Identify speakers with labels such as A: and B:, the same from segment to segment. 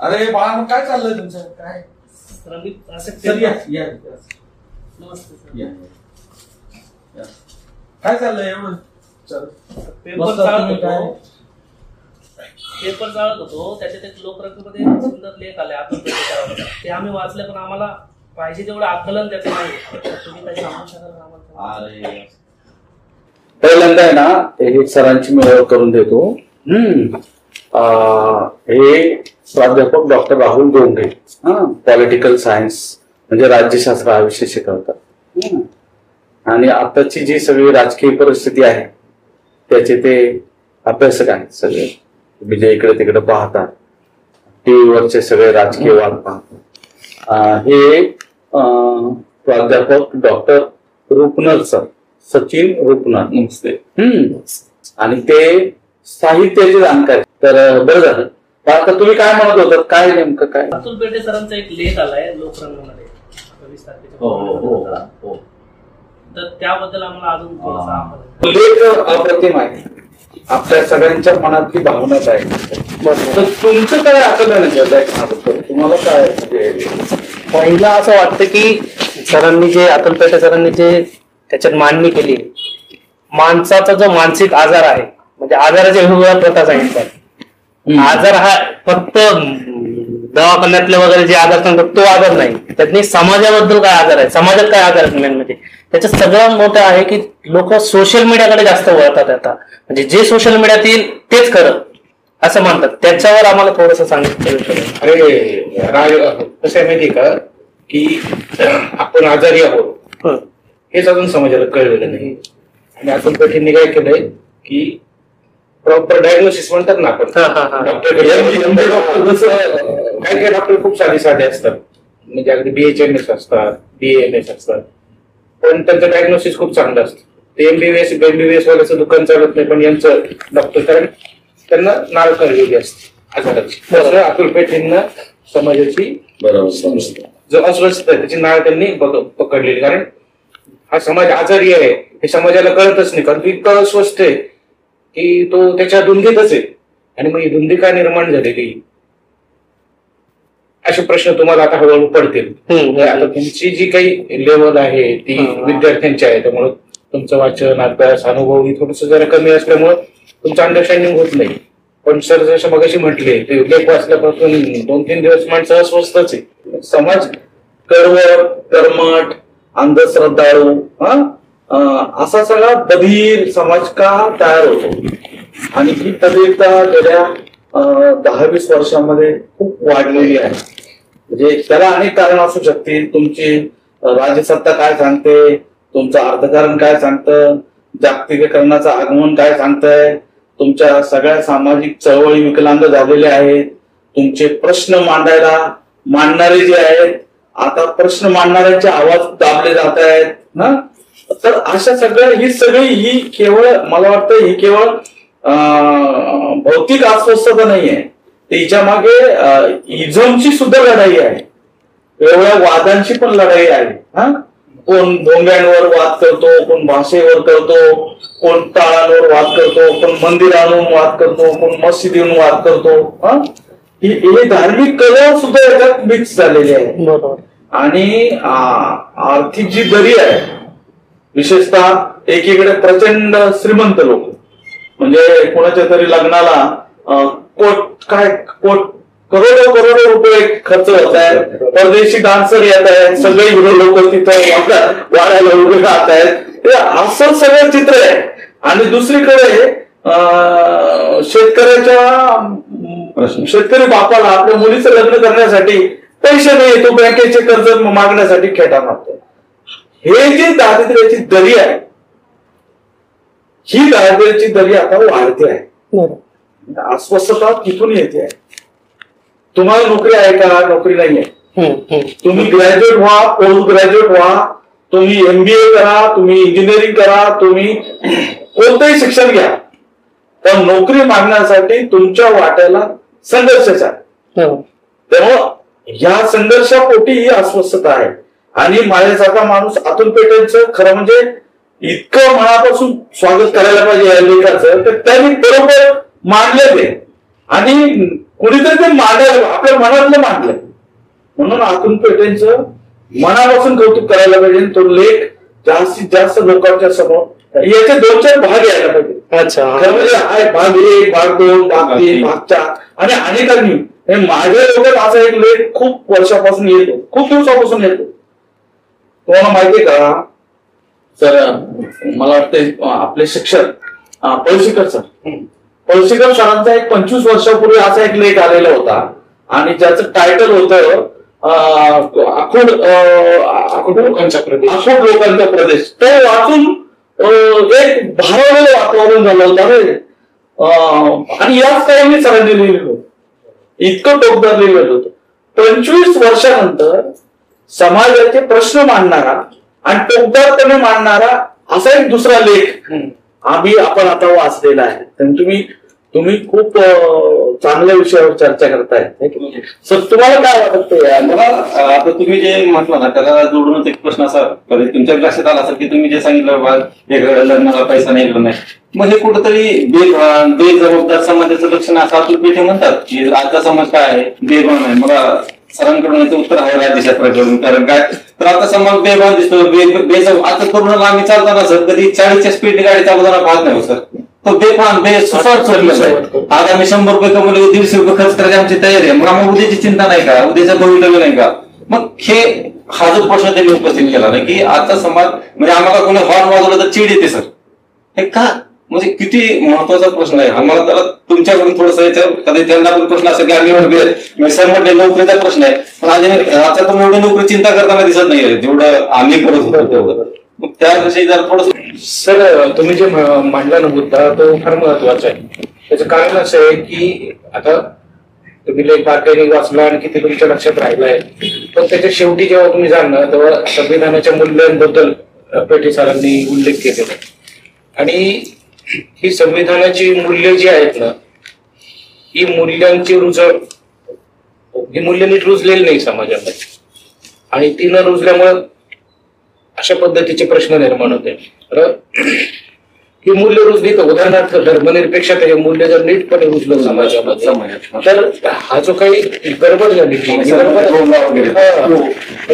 A: अरे बाळा, मग काय चाललंय तुमचं? काय
B: नमस्ते सर.
A: काय चाललंय एवढं?
B: पेपर चालत होतो, त्याच्यात एक लोकरत्नमध्ये सुंदर लेख आले आपण ते आम्ही वाचले, पण आम्हाला पाहिजे तेवढं आकलन त्याचं नाही. तुम्ही काही सांगू शकाल आम्हाला?
C: पहिल्यांदा आहे ना, हे सरांची मी ओळख करून देतो. हे प्राध्यापक doctor Rahul Dongre, political science म्हणजे राज्यशास्त्र हा विषय शिकवतात. आणि आताची जी सगळी राजकीय परिस्थिती आहे त्याचे ते अभ्यासक आहेत सगळे. तुम्ही जे इकडे तिकडे पाहतात, टीव्हीवरचे सगळे राजकीय वाद पाहतात. हे प्राध्यापक डॉक्टर रुपनर सर, सचिन रुपनर. नमस्ते. आणि ते साहित्याचे जाणकार. तर बरं झालं. आता तुम्ही काय म्हणत होतात? काय नेमकं काय?
B: अतुल पेटे सरांचा एक लेख आलाय लोकरंगमध्ये 20 तारखेच्या. तर त्याबद्दल आम्हाला अजून थोडासा
C: लेख अप्रतिम आहे. आपल्या सगळ्यांच्या मनातली भावनाच आहे. तर तुमचं काय आकलन आहे? तुम्हाला काय
D: पहिला असं वाटतं की सरांनी जे अतुल पेटे सरांनी जे त्याच्यात मांडणी केली, माणसाचा जो मानसिक आजार आहे, म्हणजे आजाराच्या वेगवेगळ्या प्रकार सांगिततात. आजार हा फक्त दवाखान्यातले वगैरे जे आजार सांगतात तो आजार नाही. त्यातनी समाजाबद्दल काय आजार आहे, समाजात काय आजार आहे मेन म्हणजे त्याच्यात सगळ्यात मोठं आहे की लोक सोशल मीडियाकडे जास्त वळतात. आता म्हणजे जे सोशल मीडियात येईल तेच खरं असं म्हणतात. त्याच्यावर आम्हाला थोडंसं सांगितलं.
E: अरे कसं आहे माहिती का की आपण आजारी आहोत हेच अजून समाजाला कळलेलं नाही. आणि अतुल पेटेंनी काय केलंय की प्रॉपर डायग्नोसिस म्हणतात ना आपण, डॉक्टर काही डॉक्टर खूप साधे असतात, म्हणजे अगदी BHMS असतात, BAMS असतात, पण त्यांचं डायग्नोसिस खूप चांगलं असतं. ते MBBS वाल्याचं दुकान चालत नाही, पण यांचं डॉक्टर, कारण त्यांना नाळ कळलेली असते आजाराची. तसं अतुल पेटेंना समाजाची जो अस्वस्थता आहे त्याची नाळ त्यांनी पकडलेली. कारण हा समाज आजारी आहे हे समाजाला कळतच नाही, कारण तो इतका अस्वस्थ आहे की तो त्याच्या धुंदीतच आहे. आणि मग ही धुंदी का निर्माण झालेली असे प्रश्न तुम्हाला आता हळूहळू पडतील. आता तुमची जी काही लेवल आहे ती विद्यार्थ्यांची आहे, त्यामुळे तुमचं वाचन अभ्यास अनुभव ही थोडस जरा कमी असल्यामुळं तुमचं अंडरस्टँडिंग होत नाही. पण सर जसं मगाशी म्हटले ते लेख वाचल्यापासून 2-3 दिवस माणसं अस्वस्थच आहे.
C: समाज कडवट, कर्मठ, अंधश्रद्धाळू असा सगळा बधीर समाज का तयार होतो? आणि ही बधीरता गेल्या 10-20 वर्षांमध्ये खूप वाढलेली आहे. म्हणजे त्याला अनेक कारण असू शकतील. तुमची राजसत्ता काय सांगते, तुमचं अर्थकारण काय सांगतं, जागतिकीकरणाचं आगमन काय सांगतंय, तुमच्या सगळ्या सामाजिक चळवळी विकलांग झालेल्या आहेत, तुमचे प्रश्न मांडणारे जे आहेत आता प्रश्न मांडणाऱ्यांचे आवाज दाबले जात आहेत ना. तर अशा सगळ्या ही केवळ मला वाटतं ही केवळ भौतिक अस्वस्थता नाहीये, तिच्या मागे इझमची सुद्धा लढाई आहे, वेगवेगळ्या वादांची पण लढाई आहे. कोण भोंग्यांवर वाद करतो, कोण भाषेवर करतो, कोण टाळांवर वाद करतो, कोण मंदिरांवर वाद करतो, कोण मशिदीवर वाद करतो. ही धार्मिक कला सुद्धा याच्यात मिक्स झालेली आहे. आणि आर्थिक जी दरी आहे, विशेषतः एकीकडे प्रचंड श्रीमंत लोक, म्हणजे कोणाच्या तरी लग्नाला करोडो रुपये खर्च होत आहे, परदेशी डान्सर येत आहेत, सगळे हिरो लोक तिथं वाढायला उभे राहत आहेत, असं सगळं चित्र आहे. आणि दुसरीकडे शेतकरी बापाला आपल्या मुलीचं लग्न करण्यासाठी पैसे नाही, तो बँकेचे कर्ज मागण्यासाठी खेटा मारतो. हे जी दारिद्र्याची दरी आहे, ही दारिद्र्याची दरी आता वाढते आहे. अस्वस्थता तिथून येते. तुम्हाला नोकरी आहे का? नोकरी नाहीये. तुम्ही ग्रॅज्युएट व्हा, पोस्ट ग्रॅज्युएट व्हा, तुम्ही MBA करा, तुम्ही इंजिनिअरिंग करा, तुम्ही कोणतंही शिक्षण घ्या, पण नोकरी मागण्यासाठी तुमच्या वाट्याला संघर्षच आहे. त्यामुळं या संघर्षापोटी ही अस्वस्थता आहे. आणि माझ्यासारखा माणूस अतुल पेटेंचं खरं म्हणजे इतकं मनापासून स्वागत करायला पाहिजे या लेखाचं, तर त्यांनी बरोबर मांडले ते. आणि कुणीतरी ते मांडायला आपल्या मनातलं मांडलंय. म्हणून अतुल पेटेंचं मनापासून कौतुक करायला पाहिजे. तो लेख जास्तीत जास्त लोकांच्या समोर याचे 2-4 भाग यायला पाहिजे.
D: अच्छा.
C: खरं म्हणजे आहे भाग 1, भाग 2, भाग 3, भाग 4 आणि अनेकांनी हे माझ्या डोक्यात असा एक लेख खूप वर्षापासून येतो, खूप दिवसापासून येतो. तुम्हाला माहितीये का सर, मला वाटतं आपले शिक्षक पळशीकर सरांचा एक 25 वर्षापूर्वी असा एक लेख आलेला होता आणि ज्याचं टायटल होतं आखूड लोकांचा प्रदेश. तो वाचून एक भारावलेलं वातावरण झालं होतं आणि याच काही सरांनी लिहिलेलं होतं. इतकं टोकदार लिहिलेलं होतं. 25 वर्षानंतर समाजाचे प्रश्न मांडणारा आणि टोकदारपणे मांडणारा असा एक दुसरा लेख आपण आता वाचलेला आहे. तर तुम्ही खूप चांगल्या विषयावर चर्चा करताय. सर तुम्हाला काय वाटतं?
F: मला आता तुम्ही जे म्हटलं ना त्याला जोडूनच एक प्रश्न असा कधी तुमच्या लक्षात आला असेल की तुम्ही जे सांगितलं वेगवेगळ्या लग्नाला पैसा नाही नाही, मग हे कुठंतरी बेजबाबदार समाजाचं लक्षण असं अतुल पेटे म्हणतात की आजचा समाज काय आहे, बेभान आहे. मला सरांकडून याचं उत्तर आहे राज्यशास्त्राकडून. कारण काय तर आता समाज बेभान दिसतो. आता तरुणाला आम्ही चालताना सर कधी 40च्या स्पीड गाडी चालवताना पाहत नाही सर. तो बेफान सुसाट चाललेला आहे. आज आम्ही 100 रुपये कमवले, 150 रुपये खर्च करायची आमची तयारी आहे. मग आम्हाला उद्याची चिंता नाही का, उद्याचं भवितव्य नाही का? मग हा जो प्रश्न त्यांनी उपस्थित केला ना की आजचा समाज म्हणजे आम्हाला कोणी हॉर्न वाजवलं तर चिड येते सर. हे का म्हणजे किती महत्वाचा प्रश्न आहे. आम्हाला त्याला तुमच्याकडून थोडंसं याच्यावर कधी त्यांना पण प्रश्न असेल की आम्ही सर म्हटले नोकरीचा प्रश्न आहे, पण आता तर एवढी नोकरी चिंता करताना दिसत नाहीये जेवढं आम्ही करत होतो तेवढं. मग त्याविषयी जर थोडं
E: सर तुम्ही जे मांडला ना मुद्दा तो फार महत्वाचा आहे. त्याचं कारण असं आहे की आता तुम्ही लेख बारकाईने वाचला आणि किती तुमच्या लक्षात राहिला आहे, पण त्याच्या शेवटी जेव्हा तुम्ही जाल ना तेव्हा संविधानाच्या मूल्यांबद्दल पेटे सरांनी उल्लेख केलेला आणि ही संविधानाची मूल्य जी आहेत ना ही मूल्यांची ही मूल्य नीट रुजलेली नाही समाजामध्ये आणि ती न रुजल्यामुळे अशा पद्धतीचे प्रश्न निर्माण होते. ही मूल्य रुजली तर उदाहरणार्थ धर्मनिरपेक्षता हे मूल्य जर नीटपणे रुजलं समाजामध्ये तर हा जो काही गडबड झाली म्हणजे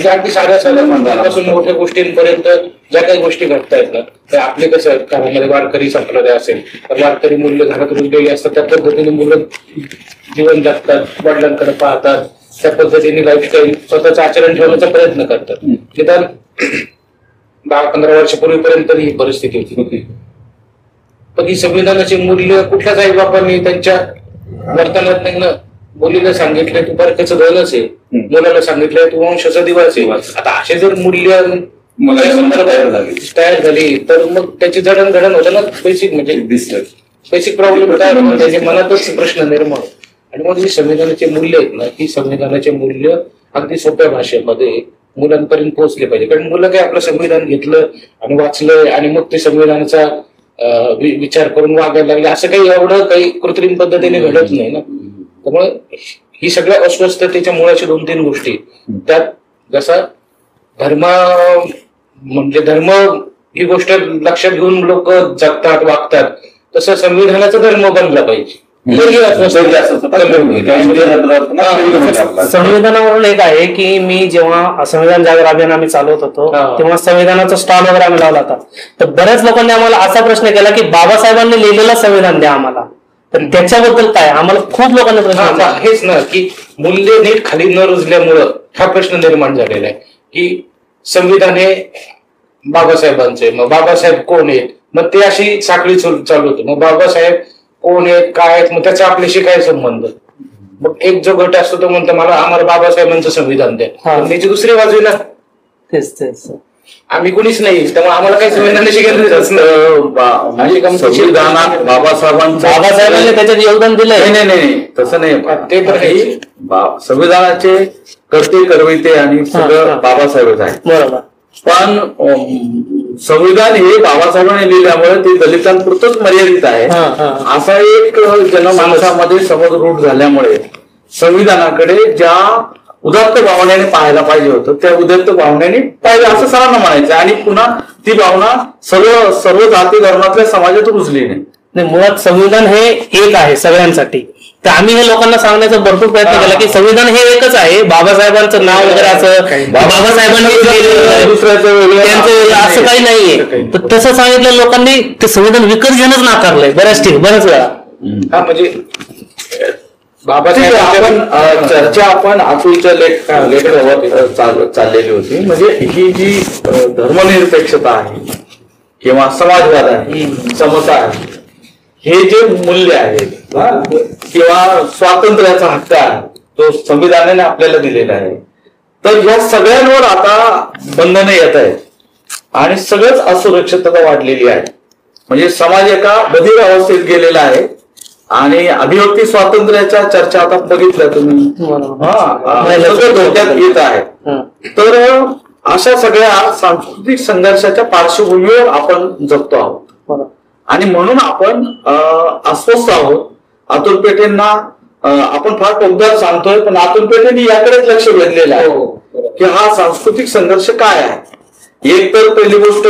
E: अगदी साध्या साध्या मोठ्या गोष्टींपर्यंत ज्या काही गोष्टी घडतायत ना त्या आपले कसं घरामध्ये वारकरी संप्रदाय असेल तर वारकरी मूल्य घरात रुजलेली असतात. त्या पद्धतीने मुलं जीवन जगतात, वडिलांकडे पाहतात, त्या पद्धतीने लाईफस्टाईल स्वतःचं आचरण ठेवण्याचा प्रयत्न करतात. निदान 10-15 वर्षापूर्वीपर्यंत ही परिस्थिती होती. पण ही संविधानाचे मूल्य कुठल्याच आई बापांनी त्यांच्या वर्तनात मुलीला सांगितलंय तू बारकाचं धनच आहे, मुलाला सांगितलंय तू वंशाचा दिवास आहे. आता असे जर मूल्य तयार झाली तर मग त्याची जडणघडण होताना बेसिक म्हणजे बेसिक प्रॉब्लेम तयार होतो, त्याच्या मनातच प्रश्न निर्माण. आणि मग ही संविधानाचे मूल्य आहेत ना ही संविधानाचे मूल्य अगदी सोप्या भाषेमध्ये मुलांपर्यंत पोहोचले पाहिजे. कारण मुलं काय आपलं संविधान घेतलं आणि वाचलंय आणि मग ते संविधानाचा विचार करून वागायला लागले असं काही एवढं काही कृत्रिम पद्धतीने घडत नाही ना. त्यामुळे ही सगळ्या अस्वस्थतेच्या मुळाच्या 2-3 गोष्टी त्यात जसा धर्म ही गोष्ट लक्षात घेऊन लोक जगतात वागतात तसं संविधानाचा धर्म बनला पाहिजे.
D: संविधानावरून एक आहे की मी जेव्हा संविधान जागर अभियान आम्ही चालवत होतो तेव्हा संविधानाचा स्टॉल वगैरे आम्ही लावला होता. तर बऱ्याच लोकांनी आम्हाला असा प्रश्न केला की बाबासाहेबांनी लिहिलेलं संविधान द्या आम्हाला. तर त्याच्याबद्दल काय आम्हाला खूप लोकांनी प्रश्न
E: हेच ना की मूल्य नीट खाली न रुजल्यामुळं हा प्रश्न निर्माण झालेला आहे की संविधान हे बाबासाहेबांचे, मग बाबासाहेब कोण आहेत, मग ते अशी साखळी चालू होती. मग बाबासाहेब कोण आहेत काय आहेत मग त्याचा आपल्याशी काय संबंध. मग एक जो गट असतो तो म्हणतो आम्हाला बाबासाहेबांचं संविधान द्या, त्याची दुसरी बाजू ना तेच आम्ही कोणीच नाही त्यामुळे आम्हाला काही संविधानाची गरज
C: संविधानात बाबासाहेबांनी
D: त्याच्यात योगदान दिलंय.
C: नाही तसं नाही.
E: ते तर
C: संविधानाचे करते करविते आणि सगळं बाबासाहेबच आहे
D: बरोबर.
C: पण संविधान हे बाबासाहेबांनी लिहिल्यामुळे ते दलितांपुरतच मर्यादित आहे असा एक जनमानसामध्ये समज रूढ झाल्यामुळे संविधानाकडे ज्या उदात्त भावनेने पाहायला पाहिजे होतं त्या उदात्त भावनेने पाहिजे असं सरांना म्हणायचं. आणि पुन्हा ती भावना सर्व जाती धर्मातल्या समाजात रुजली नाही.
D: मुळात संविधान हे एक आहे सगळ्यांसाठी. तर आम्ही हे लोकांना सांगण्याचा भरपूर प्रयत्न केला की संविधान हे एकच आहे, बाबासाहेबांचं नाव वगैरे असं बाबासाहेबांनी
C: दुसऱ्याचं वेगळं
D: त्यांचं वेगळं असं काही नाहीये. तर तसं सांगितलं लोकांनी ते संविधान विकत घेणंच नाकारलंय बऱ्याच वेळा.
E: हा म्हणजे
C: ठीक आहे,
E: बाबासाहेब
C: चर्चा आपण अतुलच्या लेखनावर चाललेली होती. म्हणजे ही जी धर्मनिरपेक्षता आहे किंवा समाजवाद आहे, समता आहे, हे जे मूल्य आहे किंवा स्वातंत्र्याचा हक्क आहे तो संविधानाने आपल्याला दिलेला आहे, तर या सगळ्यांवर आता बंधनं येत आहेत आणि सगळंच असुरक्षितता वाढलेली आहे. म्हणजे समाज एका बधीर अवस्थेत गेलेला आहे आणि अभिव्यक्ती स्वातंत्र्याच्या चर्चा आता बघितल्या तुम्ही सगळं धोक्यात येत आहे. तर अशा सगळ्या सांस्कृतिक संघर्षाच्या पार्श्वभूमीवर आपण जगतो आहोत आणि म्हणून आपण अस्वस्थ आहोत. अतुल पेठेंना आपण फार टोकदार सांगतोय, पण अतुल पेठेंनी याकडेच लक्ष वेधलेलं आहे की हा सांस्कृतिक संघर्ष काय आहे. एक तर पहिली गोष्ट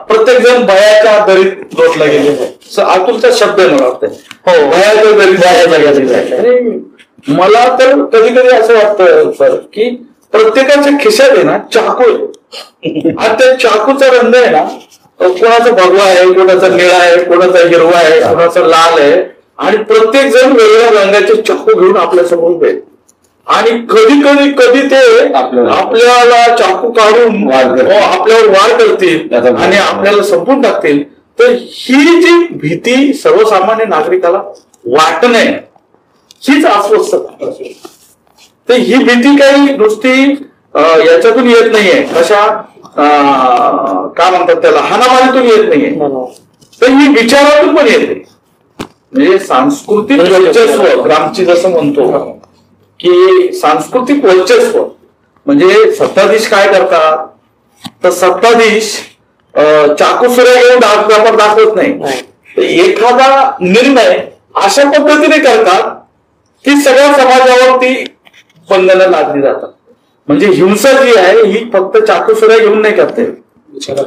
C: प्रत्येक जण भयाच्या दरीत लोटला गेलेला आहे. अतुलचा शब्द आहे मला वाटतं, भयाच्या दरीत आहे. मला तर कधी कधी असं वाटतं सर की प्रत्येकाच्या खिशात आहे ना चाकू आहे आणि त्या चाकूचा रंग आहे ना कोणाचा भगवा आहे, कोणाचा निळा आहे, कोणाचा हिरवा आहे, कोणाचा लाल आहे आणि प्रत्येक जण वेगवेगळ्या रंगाचे चाकू घेऊन आपल्या समोर उभे आणि कधी ते आपल्याला चाकू काढून आपल्यावर वार करतील आणि आपल्याला संपून टाकतील. तर ही जी भीती सर्वसामान्य नागरिकाला वाटणे हीच अस्वस्थता. तर ही भीती काही नुसती याच्यातून येत नाहीये, कशा काय म्हणतात त्याला हाणामारीतून येत नाहीये, तर ही विचारातून पण येते. म्हणजे सांस्कृतिक वर्चस्व ग्रामची जसं म्हणतो की सांस्कृतिक वर्चस्व म्हणजे सत्ताधीश काय करतात, तर सत्ताधीश चाकूसुऱ्या घेऊन व्यापार दाखवत नाही. तर एखादा निर्णय अशा पद्धतीने करतात की सगळ्या समाजावरती बंधनं लादली जातात. म्हणजे हिंसा जी आहे ही फक्त चाकूसुऱ्या घेऊन नाही करते,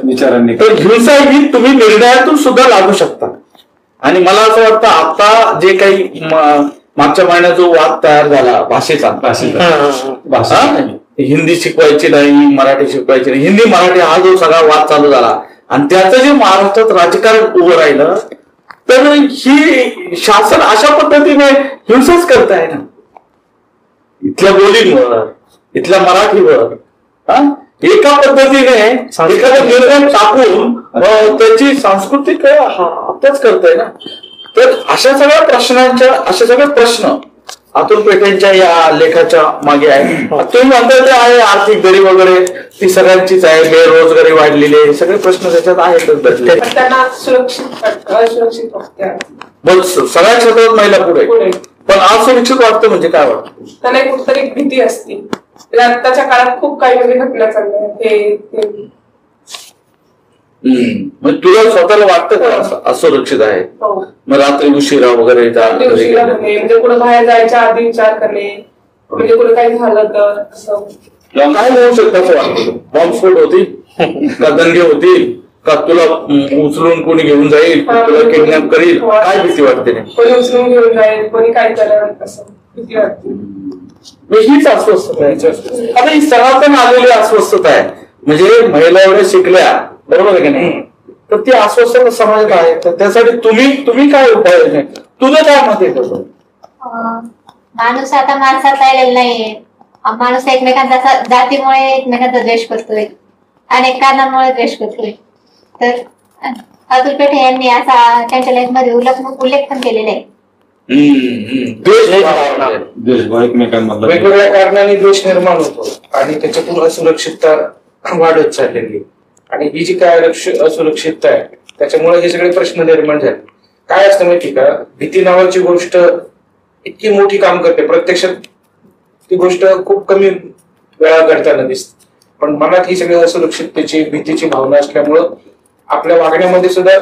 F: विचारांनी.
C: तर हिंसा ही तुम्ही निर्णयातून सुद्धा लागू शकता. आणि मला असं वाटतं आता जे काही मागच्या महिन्यात जो वाद तयार झाला भाषेचा हिंदी शिकवायची नाही, मराठी शिकवायची नाही, हिंदी मराठी हा जो सगळा वाद चालू झाला आणि त्याचं जे महाराष्ट्रात राजकारण उभं राहिलं, तर ही शासन अशा पद्धतीने हिंसाच करताय ना इथल्या बोलींवर, इथल्या मराठीवर. एका पद्धतीने एखादा निर्णय टाकून त्याची सांस्कृतिक हत्याच करताय ना. तर अशा सगळे प्रश्न अतुल पेठेंच्या या लेखाच्या मागे आहे. तुम्ही म्हणता ते आहे आर्थिक दरी वगैरे ती सगळ्यांचीच आहे, बेरोजगारी वाढलेली आहे, सगळे प्रश्न त्याच्यात आहेतच.
G: त्यांना सुरक्षित असुरक्षित
C: सगळ्या क्षेत्रात महिला पुढे, पण असुरक्षित वाटतं म्हणजे काय वाटतं
G: त्यांना कुठतरी भीती असते. आताच्या काळात खूप काही म्हणजे घटना चालल्या
C: मग तुला स्वतःला वाटतं का असुरक्षित आहे? मग रात्री उशिरा वगैरे
G: म्हणजे कुठं बाहेर जायच्या आधी विचार करणे, म्हणजे कुठं काही झालं तर असं
C: काय होऊ शकतं असं वाटतं? बॉम्बस्फोट होतील का, दंगे होतील का, तुला उचलून कोणी घेऊन जाईल, तुला किडनॅप करील, काय भीती वाटते?
G: कोणी उचलून घेऊन जाईल, कोणी काय करेल असं भीती वाटते.
C: हीच अस्वस्थता आहे. आता ही सनातन आलेली अस्वस्थता आहे. म्हणजे महिला एवढ्या शिकल्या बरोबर आहे की नाही, तर ती अस्वस्थता समाजात आहे. तर त्यासाठी तुम्ही काय उपाय नाही, तुझं काय मत आहे? कसं
H: माणूस आता माणसात राहिलेला नाहीये. माणूस एकमेकांचा जातीमुळे एकमेकांचा द्वेष करतोय, अनेक कारणांमुळे द्वेष करतोय. तर अतुल पेठे यांनी असा त्यांच्या लेख मध्ये उल्लेख पण केलेला आहे.
E: वेगवेगळ्या कारणाने द्वेष निर्माण होतो आणि त्याच्यातून असुरक्षितता वाढत चाललेली. आणि ही जी काय असुरक्षितता आहे त्याच्यामुळे हे सगळे प्रश्न निर्माण झाले. काय असतं माहिती का, भीती नावाची गोष्ट इतकी मोठी काम करते, प्रत्यक्षात ती गोष्ट खूप कमी वेळा करताना दिसते. पण मनात ही सगळी असुरक्षिततेची भीतीची भावना असल्यामुळं आपल्या वागण्यामध्ये सुद्धा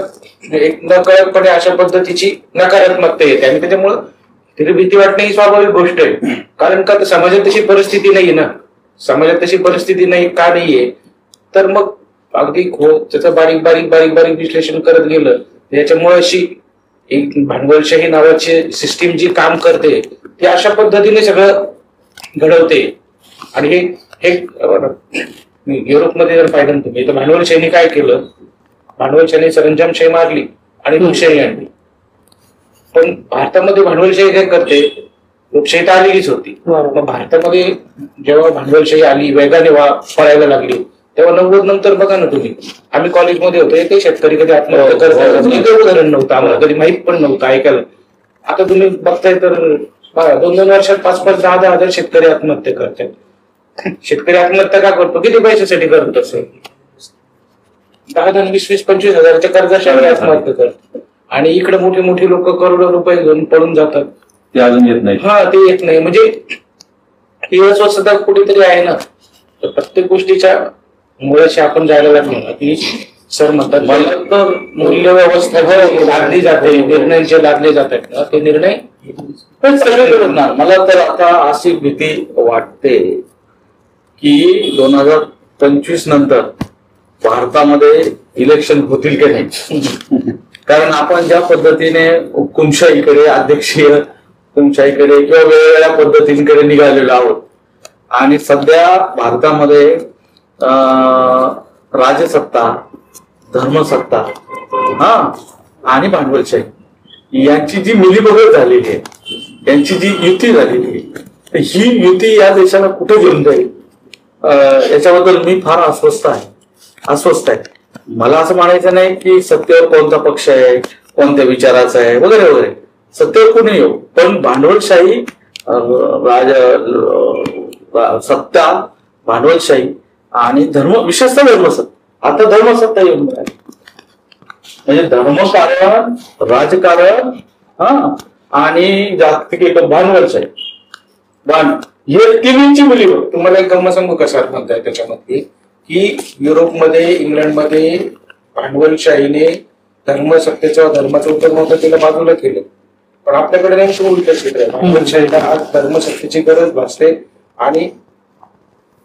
E: एक नकळतपणे अशा पद्धतीची नकारात्मकता येते आणि त्याच्यामुळं तिथे भीती वाटणे ही स्वाभाविक गोष्ट आहे. कारण का समाजात तशी परिस्थिती नाहीये ना, समाजात तशी परिस्थिती नाही का नाहीये, तर मग अगदी त्याचं बारीक बारीक बारीक बारीक विश्लेषण करत गेलं याच्यामुळे अशी एक भांडवलशाही नावाची सिस्टीम जी काम करते ती अशा पद्धतीने सगळं घडवते. आणि हे युरोपमध्ये जर पाहिलं ना तुम्ही तर भांडवलशाहीने काय केलं, भांडवलशाहीने सरंजामशाही मारली आणि लोकशाही आणली. पण भारतामध्ये भांडवलशाही काय करते, लोकशाही तर आलेलीच होती. मग भारतामध्ये जेव्हा भांडवलशाही आली, वेगाने पळायला लागली, तेव्हा 90 नंतर बघा ना तुम्ही, आम्ही कॉलेजमध्ये होतो, ते शेतकरी कधी आत्महत्या करतात उदाहरण नव्हतं, आम्हाला कधी माहित पण नव्हतं ऐकायला. आता तुम्ही बघताय तर 2-2 वर्षात 5-5, 10-10 हजार शेतकरी आत्महत्या करतात. शेतकरी आत्महत्या का करतो, किती पैशासाठी करत असेल, 10-10, 20-20, 25 हजाराच्या कर्जाशिवाय आत्महत्या करतात. आणि इकडे मोठी मोठी लोक करोडो रुपये घेऊन पळून जातात,
F: ते अजून येत नाही.
E: हा ते येत नाही. म्हणजे ही अस्वस्थता कुठेतरी आहे ना. तर प्रत्येक गोष्टीच्या मुळाशी आपण जायला लागलो ना की सर म्हणतात मला तर मूल्य व्यवस्था लादली जाते, निर्णय जे लादले जातात ना ते निर्णय
C: सगळे होणार. मला तर आता अशी भीती वाटते की 2025 नंतर भारतामध्ये इलेक्शन होतील की नाही. कारण आपण ज्या पद्धतीने हुकुमशाहीकडे, अध्यक्षीय हुकुमशाहीकडे किंवा वेगवेगळ्या पद्धतींकडे निघालेलो आहोत. आणि सध्या भारतामध्ये राजसत्ता, धर्मसत्ता आणि भांडवलशाही यांची जी मिलीभगत झालेली आहे, यांची जी युती झालेली आहे, ही युती या देशाला कुठे घेऊन जाईल याच्याबद्दल मी फार अस्वस्थ आहे. मला असं म्हणायचं नाही की सत्तेवर कोणता पक्ष आहे, कोणत्या विचाराचा आहे वगैरे वगैरे, सत्तेवर कोणी येऊ, पण भांडवलशाही, सत्ता, भांडवलशाही आणि विशेषतः धर्मसत्ता, आता धर्मसत्ता येऊन मिळाली. म्हणजे धर्मकारण, राजकारण आणि जागतिक भांडवलशाही, हे तिन्हीची मिलीभगत.
E: तुम्हाला एक गंमत सांगू कसा म्हणताय त्याच्यामध्ये की युरोपमध्ये, इंग्लंडमध्ये भांडवलशाहीने धर्मसत्तेचं, धर्माचं उत्तरमताला बाजूला केलं. पण आपल्याकडे नेमकं उलट क्षेत्र आहे. भांडवलशाहीला आज धर्मसत्तेची गरज भासते आणि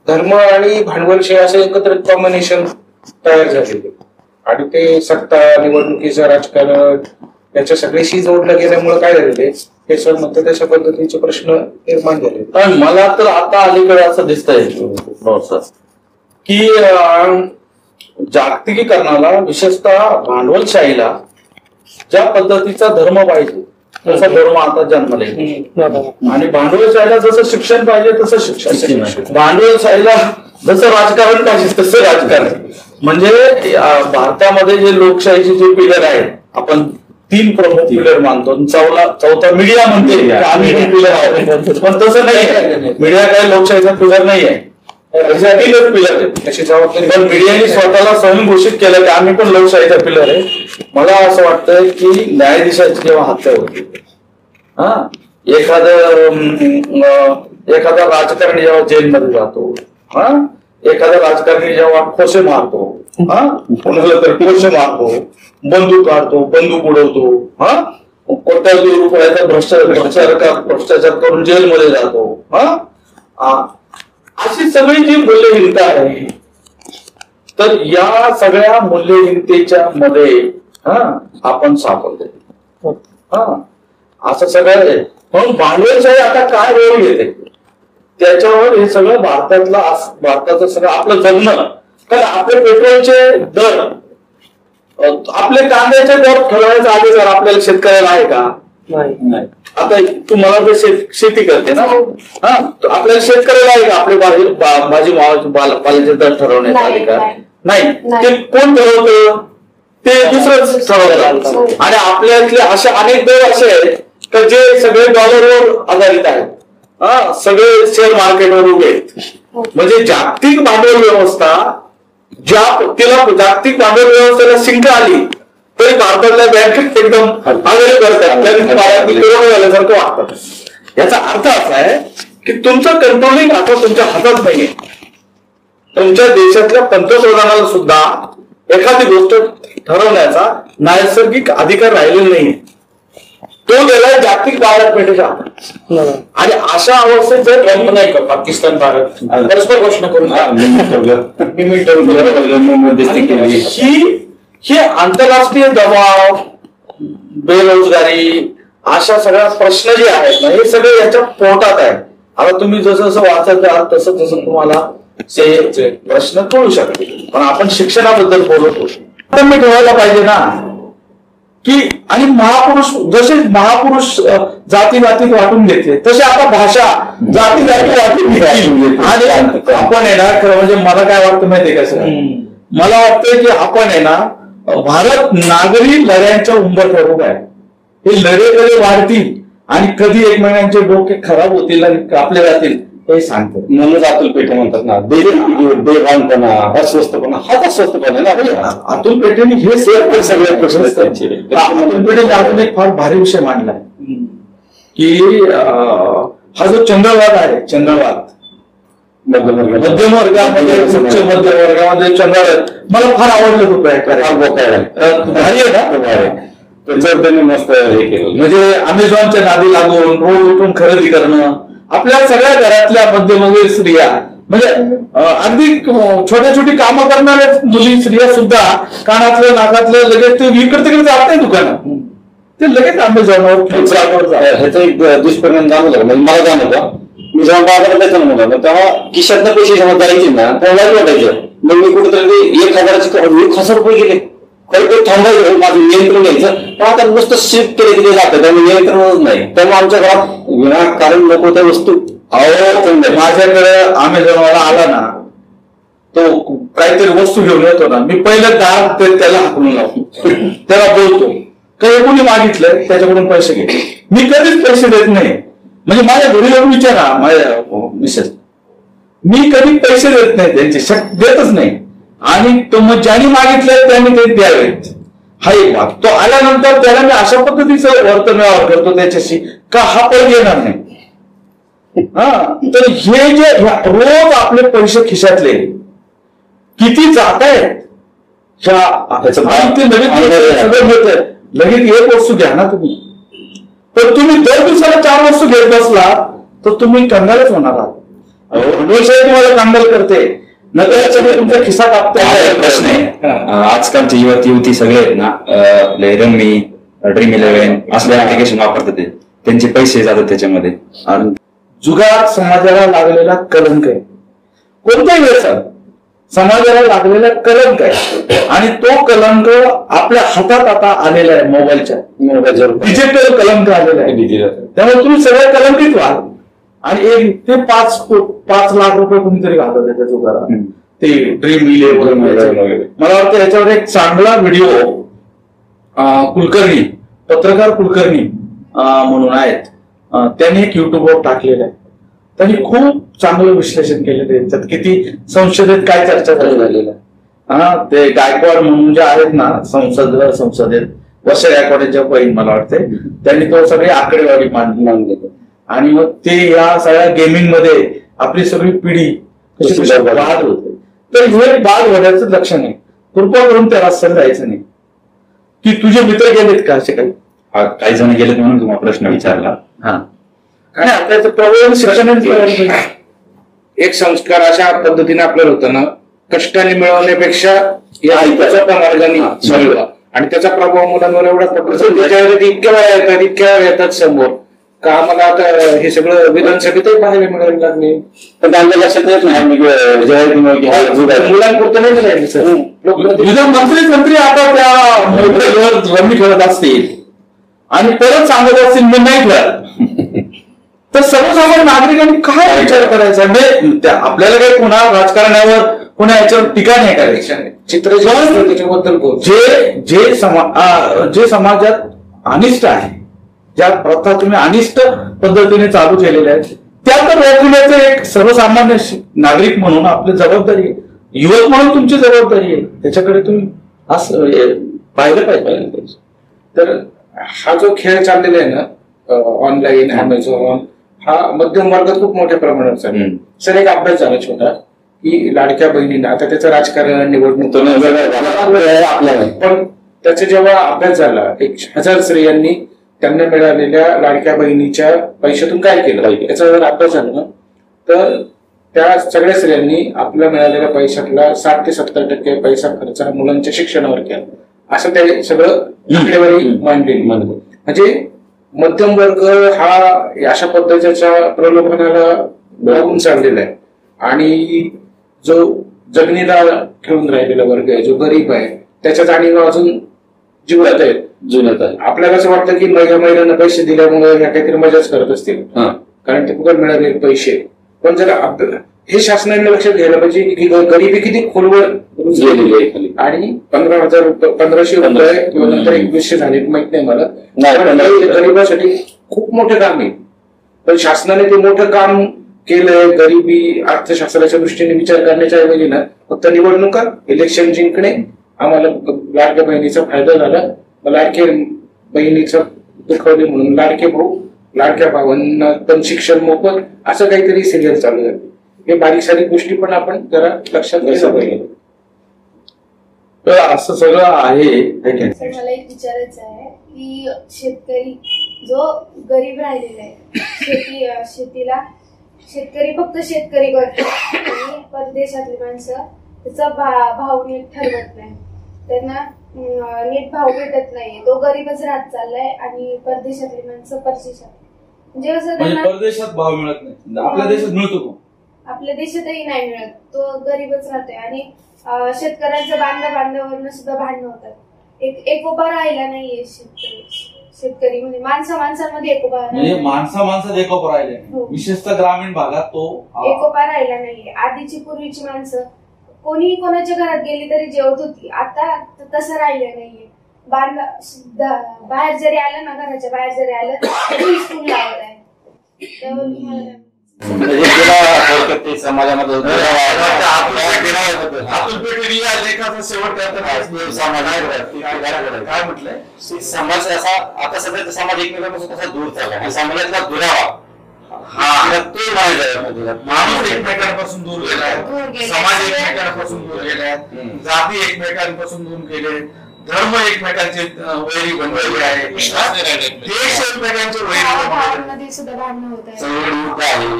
E: धर्म आणि भांडवलशाही असं एकत्रित कॉम्बिनेशन तयार झालेले आणि ते सत्ता, निवडणुकीचं राजकारण याच्या सगळ्याशी जोडलं गेल्यामुळे काय झालेले हे सर म्हणतात तशा पद्धतीचे प्रश्न निर्माण झाले.
C: पण मला तर आता अलीकडे असं दिसतंय की जागतिकीकरणाला, विशेषतः भांडवलशाहीला ज्या पद्धतीचा धर्म पाहिजे तसा धर्म आता जन्मला येतो. आणि भांडवलशाहीला जसं शिक्षण पाहिजे तसं शिक्षण, भांडवलशाहीला जसं राजकारण पाहिजे तसं राजकारण. म्हणजे भारतामध्ये जे लोकशाहीचे जे पिलर आहेत, आपण 3 प्रमुख पिलर मानतो, चौथा मीडिया म्हणते आम्ही पिलर आहोत, पण तसं नाही आहे. मीडिया काही लोकशाहीचा पिलर नाही आहे, तीनच पिलर आहे. त्याची जबाबदारी पण मीडियाने स्वतःला स्वयं घोषित केलं की आम्ही पण लोकशाहीचा पिलर आहे. मला असं वाटतंय की न्यायाधीशाची जेव्हा हत्या होती, एखादा राजकारणी जेव्हा जेलमध्ये जातो, एखादा राजकारणी जेव्हा खोसे मारतो, कोणाला तर खोसे मारतो, बंदूक काढतो, बंदूक उडवतो, कोट्यावधी रुपयाचा भ्रष्टाचार करून जेलमध्ये जातो, अशी सगळी जी मूल्यहीनता आहे, तर या सगळ्या मूल्यहीनतेच्या मध्ये आपण सापडतो. असं सगळं आहे. म्हणून भांडवलशाही आता काय रोल घेते त्याच्यावर हे सगळं भारताचं सगळं आपलं जगणं. कारण आपले पेट्रोलचे दर, आपले कांद्याचे दर ठरवायचा अधिकार आपल्याला शेतकऱ्याला आहे का? नाही. आता तुम्हाला तर शेती करते ना, आपल्याला शेतकऱ्याला आहे का आपले भाजीपाल्याचे दर ठरवण्याचा अधिकार? नाही. ते कोण ठरवतं? ते दुसरंच ठरवतं. आणि आपल्यातले असे अनेक दर असे आहेत तर जे सगळे डॉलरवर आधारित आहेत, सगळे शेअर मार्केटवर उभे आहेत. म्हणजे जागतिक भांडवल व्यवस्था, तिला जागतिक भांडवल व्यवस्थेला शिंक आली तरी भारतातल्या बँका एकदम आग्रह करतात, झाल्यासारखं वाटतं. याचा अर्थ असा आहे की तुमचं कंट्रोलिंग आता तुमच्या हातात नाहीये. तुमच्या देशातल्या पंतप्रधानाला सुद्धा एखादी गोष्ट ठरवण्याचा नैसर्गिक अधिकार राहिलेला नाहीये. तो गेलाय जागतिक बाजारपेठेच्या. आणि अशा अवस्थेत जर ट्रम्प नाही का पाकिस्तान भारत परस्पर घोषणा करून ही आंतरराष्ट्रीय दबाव बेरोजगारी, अशा सगळ्या प्रश्न जे आहेत ना, हे सगळे याच्या पोटात आहे. आता तुम्ही जसं जसं वाचत आहात तसं तसं तुम्हाला ते प्रश्न कळू शकतील. पण आपण शिक्षणाबद्दल बोलत होतो, मी ठेवायला पाहिजे ना की, आणि महापुरुष जसे महापुरुष जाती जातीत वाटून घेतले तसे आता भाषा जाती जाती वाटून घेतली. आणि आपण आहे ना, खरं म्हणजे मला काय वाटतं माहितीये का सर, मला वाटतं की आपण आहे ना, भारत नागरी लढ्यांच्या उंबरठ्यावर आहे. हे लढे कधी वाढतील आणि कधी एकमेकांचे डोके खराब होतील आणि कापले जातील हे सांगतो.
F: म्हणूनच अतुल पेठे म्हणतात ना, बेभानपणा, अस्वस्थपणा हाच अस्वस्थपणा आहे ना.
C: अतुल पेठेंनी हे सगळे प्रश्न त्यांचे. अतुल पेठेंनी अजून एक फार भारी विषय मांडलाय की हा जो चंद्रवाद आहे, चंद्रवाद मध्यम वर्गामध्ये, उच्च मध्य वर्गामध्ये चंद्रवाद मला फार आवडलं तो प्रयत्न. भारी आहे ना,
F: त्याच्यावर त्यांनी मस्त हे केलं.
C: म्हणजे अमेझॉनच्या नादी लागून रोज उठून खरेदी करणं, आपल्या सगळ्या घरातल्या मध्यमवर्गीय स्त्रिया, म्हणजे अगदी छोट्या छोटी कामं करणाऱ्या मुली स्त्रिया सुद्धा कानातलं नाकातलं लगेच ते इकडे तिकडे जात नाही दुकानात, ते लगेच अमेझॉनवर.
F: ह्याचा एक दुष्परिणाम जाणवला, म्हणजे मला जाणवला. मी जेव्हा बाजारात जायचं ना मुलांना, तेव्हा खिशातनं पैसे जेव्हा जायचे ना तेव्हा वाटायचं, मग मी कुठेतरी 1,000 रुपये गेले, खरं थांबायचं, माझं नियंत्रण घ्यायचं. पण आता नुसतं शिफ्ट केले तिथे जातं, त्यामुळे नियंत्रणच नाही. त्यामुळे आमच्या घरात विनाकारण लोक त्या वस्तू
C: माझ्याकडे अमेझॉनवाला आला ना, तो काहीतरी वस्तू घेऊन येतो ना, मी पहिलं दार त्याला हाकलून लावतो, त्याला बोलतो काही कोणी मागितलं त्याच्याकडून पैसे घे. मी कधीच पैसे देत नाही. म्हणजे माझ्या घरी जाऊन विचारा माझ्या मिसेस, मी कधी पैसे देत नाही, त्यांचे देतच नाही. आणि तो मग ज्यांनी मागितलं त्यांनी ते द्यावेत, हा एक भाग. तो आल्यानंतर त्याला मी अशा पद्धतीचं वर्तन व्यवहार करतो त्याच्याशी का हा परत येणार नाही. तर हे जे रोज आपले पैसे खिशातले किती जात आहेत, लगेच सगळं मिळतंय. लगेच एक वस्तू घ्या ना तुम्ही, पण तुम्ही दर दिवसाला 4 वस्तू घेत बसला तर तुम्ही कंगालच होणार आहात. तुम्हाला कंगाल करते, तुमचा खिसा कापतोय.
I: प्रश्न आहे, आजकालचे युवती सगळे आहेत ना, रम्मी, ड्रीम 11 असले ऍप्लिकेशन वापरतात, त्यांचे पैसे जातात त्याच्यामध्ये.
C: आणि जुगार समाजाला लागलेला कलंक आहे. कोणत्याही वेळेचा समाजाला लागलेला कलंक आहे, आणि तो कलंक आपल्या हातात आता आलेला आहे. मोबाईलच्या डिजिटल कलंक आलेला आहे. त्यामुळे तुम्ही सगळे कलंकित व्हाल. आणि एक ते 5 लाख रुपये कोणीतरी घालवले त्या जुगारात, ते ड्रीम 11 मला वाटतं याच्यावर एक चांगला व्हिडिओ कुलकर्णी, पत्रकार कुलकर्णी म्हणून आहेत, त्यांनी एक युट्यूबवर टाकलेलं आहे. त्यांनी खूप चांगलं विश्लेषण केलेलं आहे. त्यात किती संसदेत काय चर्चा झालेलं आहे. ते गायकवाड म्हणून जे आहेत ना संसदेत वर्षा गायकवाडच्या बहीण मला वाटते, त्यांनी तो सगळी आकडेवारी मांडली. आणि मग ते या सगळ्या गेमिंग मध्ये आपली सगळी पिढी कशी बाद होते. तर हे बाद होण्याचं लक्षण आहे. कृपा करून त्या रस्त्याला जायचं नाही. की तुझे मित्र गेलेत का असे
I: काही जण गेलेत म्हणून तुम्हाला प्रश्न विचारला.
C: त्याचं प्रबोधन शिक्षण
E: एक संस्कार अशा पद्धतीने आपल्याला होतं ना, कष्टाने मिळवण्यापेक्षा या ऐकाच्या मार्गाने मिळवा. आणि त्याचा प्रभाव मुलांवर एवढा पडतो, त्याच्यावर इतक्या वेळा येतात समोर का आम्हाला आता हे सगळं विधानसभेतही पाहायला मिळायला लागले.
F: पण त्यांच्या लक्षात येत नाही
E: मुलांपुरतं नाही राहिले सर.
C: मंत्री आता त्या मोबाईलवर रमी खेळत असतील आणि परत सांगत असतील मी नाही खेळत, तर सर्वसामान्य नागरिकांनी काय विचार करायचा. म्हणजे आपल्याला काही पुन्हा राजकारणावर पुन्हा याच्यावर टीका नाही करायची.
E: चित्र त्याच्याबद्दल
C: जे समाजात अनिष्ट आहे, ज्या प्रथा तुम्ही अनिष्ट पद्धतीने चालू केलेल्या आहेत, त्या तर रोखण्याचं एक सर्वसामान्य नागरिक म्हणून आपली जबाबदारी आहे. युवक म्हणून तुमची जबाबदारी आहे. त्याच्याकडे तुम्ही असं पाहिलं पाहिजे.
E: तर हा जो खेळ चाललेला आहे ना ऑनलाईन अमेझॉन, हा मध्यम वर्गात खूप मोठ्या प्रमाणात चालू. सर एक अभ्यास झाला छोटा की लाडक्या बहिणींना, आता त्याचं राजकारण निवडणूक पण त्याचा जेव्हा अभ्यास झाला, 1000 स्त्रियांनी त्यांना मिळालेल्या लाडक्या बहिणीच्या पैशातून काय केलं याचा जर अभ्यास झाला ना, तर त्या सगळ्या स्त्रियांनी आपल्या मिळालेल्या पैशातला 60 ते 70% पैसा खर्च मुलांच्या शिक्षणावर केला. असं ते सगळं आकडेवारी मांडलेली. म्हणजे मध्यम वर्ग हा अशा पद्धतीच्या प्रलोभनाला लागून चाललेला आहे आणि जो जमिनीला खेळून राहिलेला वर्ग आहे, जो गरीब आहे, त्याच्या जाणीवा अजून जीवनात आहेत,
C: जुन्यात आहे.
E: आपल्याला असं वाटतं की महिलांना पैसे दिल्यामुळे ह्या काहीतरी मजाच करत असतील, कारण ते फुकट मिळालेले पैसे. पण जर हे शासनाने लक्षात घ्यायला पाहिजे की गरिबी किती खोलवर गेलेली आहे आणि 1500 रुपये किंवा नंतर 2100 झाले माहित नाही मला, गरिबासाठी खूप मोठं काम आहे. पण शासनाने ते मोठं काम केलंय. गरिबी अर्थशास्त्राच्या दृष्टीने विचार करण्याच्या ऐवजी ना फक्त निवडणुका, इलेक्शन जिंकणे, आम्हाला लाडक्या बहिणीचा फायदा झाला, लाडक्या बहिणीचा दुखवले म्हणून लाडके भाऊ, लाडक्या भावांना पण शिक्षण मोफत, असं काहीतरी सिरियल चालू झालं. हे बारीक सारीक गोष्टी पण आपण जरा लक्षात घ्यायला पाहिजे.
C: तर असं सगळं आहे.
J: मला एक विचारायचं आहे की शेतकरी जो गरीब राहिलेला आहे, शेतीला शेतकरी फक्त शेतकरी करतो आणि परदेशातली माणसं त्याचा भाव नीट ठरवत नाही, त्यांना नीट भाव भेटत नाहीये, तो गरीबच राहत चाललाय आणि परदेशातली माणसं परदेशात म्हणजे असं त्यांना
A: परदेशात भाव मिळत नाही, आपल्या देशात मिळतो का?
J: आपल्या देशातही नाही मिळत, तो गरीबच राहतोय. आणि शेतकऱ्यांचं बांधवांवरनं सुद्धा भांडणं होतात. एकोपा राहिला नाहीये शेतकरी म्हणजे माणसांमध्ये एकोपा
A: म्हणजे माणसात एकोपा राहिले, विशेषतः ग्रामीण भागात तो
J: एकोपा राहिला नाहीये. आधीची पूर्वीची माणसं कोणी कोणाच्या घरात गेली तरी जेवत होती, आता तसं राहिलं नाहीये. बाहेर जरी आलं ना, घराच्या बाहेर जरी आलं तरी स्कूल लावत आहे.
F: म्हणजे समाजामध्ये
C: काय म्हटलंय, समाज असा आता सध्याचा समाज एकमेकांपासून कसा दूर चालला, समाजातला दुरावा
A: माणूस एकमेकांपासून दूर गेलाय, समाज एकमेकांपासून दूर गेलाय, जाती एकमेकांपासून दूर गेले, धर्म एकमेकांचे वैरी बनलेले आहे, देश एकमेकांचे वैरी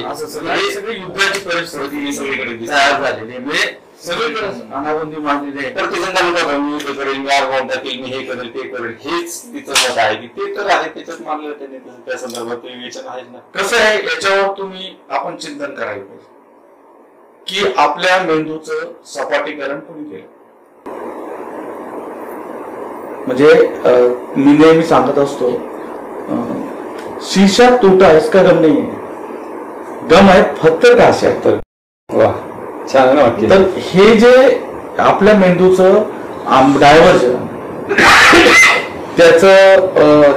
A: असं सगळी युद्धाची परिस्थिती सगळीकडे तयार झालेली, म्हणजे सगळीकडे अनाबंदी मांडलेली आहे.
F: तर तिचं मी ते करेल, मी आर्गुमेंट टाकेल, मी हे करेल ते करेल, हेच तिचं मत आहे की ते तर आहे, त्याच्यात मानलं त्यांनी त्या संदर्भात ते विचार आहेत ना.
A: कसं आहे, याच्यावर आपण चिंतन करायला पाहिजे की आपल्या मेंदूचं सपाटीकरण कोणी केलं. म्हणजे मी नेहमी सांगत असतो, शीशा टूटा इसका गम नहीं है, गम आहे पत्थर का असे.
F: वा, छान वाटतं.
A: तर हे जे आपल्या मेंदूचं डायव्हर्जन त्याचं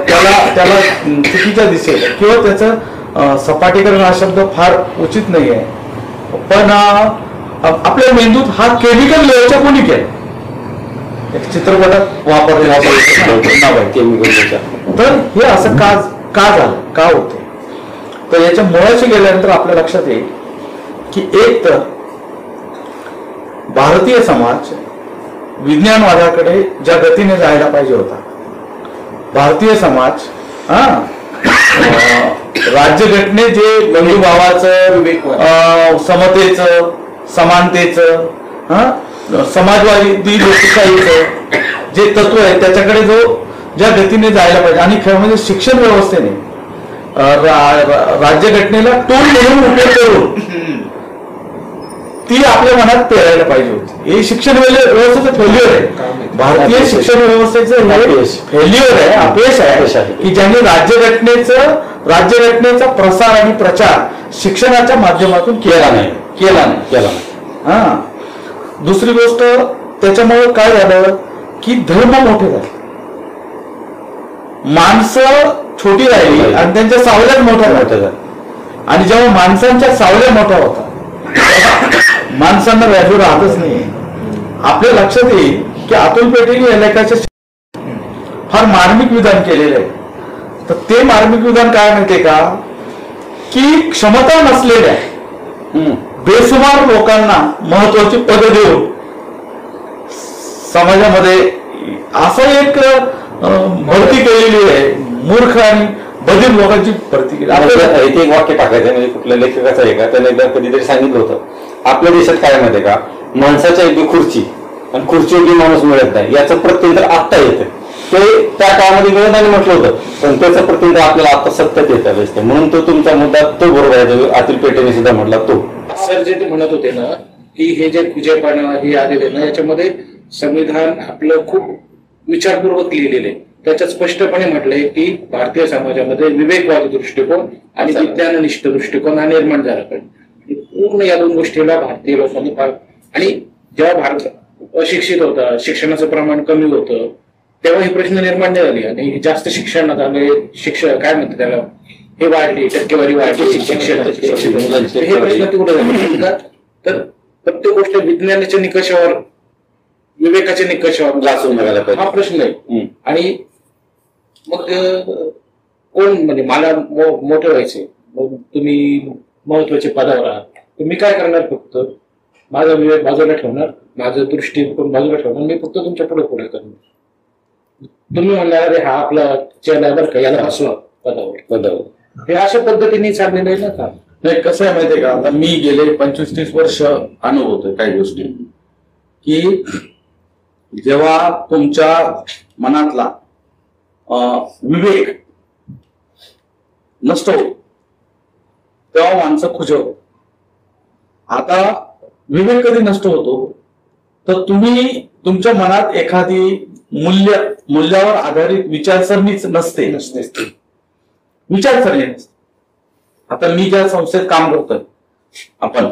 A: त्याला चुकीचं दिसेल किंवा त्याचं सपाटीकरण हा शब्द फार उचित नाही आहे, पण आपल्या मेंदूत हा केमिकल लेवलच्या कोणी केला, चित्रपटात वापरलेला नाव आहे केमिकलच्या. तर हे असं का झालं, का होते, तर याच्या मुळाशी गेल्यानंतर आपल्या लक्षात येईल की एक तर भारतीय समाज विज्ञानवादाकडे ज्या गतीने जायला पाहिजे होता, भारतीय समाज राज्यघटने जे बंधुभावाचं, समतेचं, समानतेचं, समाजवादी लोकशाहीचं जे तत्व आहे त्याच्याकडे ज्या गतीने जायला पाहिजे, आणि खरं म्हणजे शिक्षण व्यवस्थेने राज्यघटनेला टोल म्हणून उपयोग करून ती आपल्या मनात पेरायला पाहिजे होती. हे शिक्षण व्यवस्थेचं फेल्युअर आहे, भारतीय शिक्षण व्यवस्थेचं हे फेल्युअर आहे, अपयश आहे की ज्यांनी राज्यघटनेचा प्रसार आणि प्रचार शिक्षणाच्या माध्यमातून केला नाही. दुसरी गोष्ट, त्याच्यामुळे काय झालं की धर्म मोठे झाले, माणसं छोटी राहिली आणि त्यांच्या सावल्यात मोठ्या झाल्या. आणि जेव्हा माणसांच्या सावल्या मोठ्या होतात माणसांना व्हॅल्यू राहतच नाही. आपल्या लक्षात येईल की अतुल पेटेने या लेखाचे फार मार्मिक विधान केलेले आहे. तर ते मार्मिक विधान काय माहितीये का, की क्षमता नसलेल्या बेसुमार लोकांना महत्वाची पद देऊन समाजामध्ये असं एक भरती केलेली आहे, मूर्ख आणि बधीर लोकांची भरती केली.
F: आपल्याला इथे एक वाक्य टाकायचं, म्हणजे कुठल्या लेखकाचं आहे का, त्याने एकदा कधीतरी सांगितलं होतं, आपल्या देशात काय माहितीये का, माणसाच्या एक खुर्ची आणि खुर्चीवरती माणूस मिळत नाही याचं प्रत्यंतर आत्ता येतं. ते त्या काळामध्ये मिळत आणि म्हटलं होतं, पण त्याचं प्रत्यंतर आपल्याला आता सत्यात येतं असते. म्हणून तो तुमचा मुद्दा तो बरोबर आहे, अतुल पेटेने सुद्धा म्हटला तो.
E: सर जे ते म्हणत होते ना की हे जे पूजेपाना हे आलेले ना याच्यामध्ये संविधान आपलं खूप विचारपूर्वक लिहिलेले आहे. त्याच्यात स्पष्टपणे म्हटलंय की भारतीय समाजामध्ये विवेकवादी दृष्टिकोन आणि विज्ञाननिष्ठ दृष्टिकोन हा निर्माण झाला पाहिजे. पूर्ण या दोन गोष्टीला भारतीय लोकांनी आणि जेव्हा भारत अशिक्षित होता, शिक्षणाचं प्रमाण कमी होतं, तेव्हा ही प्रश्न निर्माण नाही झाली. आणि जास्त शिक्षणात आले, शिक्षण काय म्हणतात त्याला, हे वाढली, टक्केवारी वाढली शिक्षण, हे प्रश्न कुठे झाले तर प्रत्येक गोष्ट विज्ञानाच्या निकषावर, विवेकाच्या निकषावर हा प्रश्न आहे. आणि मग कोण म्हणजे मला मोठे व्हायचे, मग तुम्ही महत्वाच्या पदावर आहात, तुम्ही काय करणार, फक्त माझा विवेक बाजूला ठेवणार, माझं दृष्टिकोन बाजूला ठेवणार, मी फक्त तुमच्या पुढे करणार. तुम्ही म्हणणार अरे हा आपला चेहरा बरं का, याला बसवा पदावर. हे अशा पद्धतीने चाललेलं आहे ना का.
A: नाही, कसं आहे माहितीये का, आता मी गेले 25-30 वर्ष अनुभवतोय काही गोष्टी, की जेव्हा तुमच्या मनातला विवेक नसतो तेव्हा माणसं खुश होतो. आता विवेक कधी नष्ट होतो तर तुम्ही तुमच्या मनात एखादी मूल्यावर आधारित विचारसरणीच नसते. विचारसरणी नसते. आता मी ज्या संस्थेत काम करतोय, आपण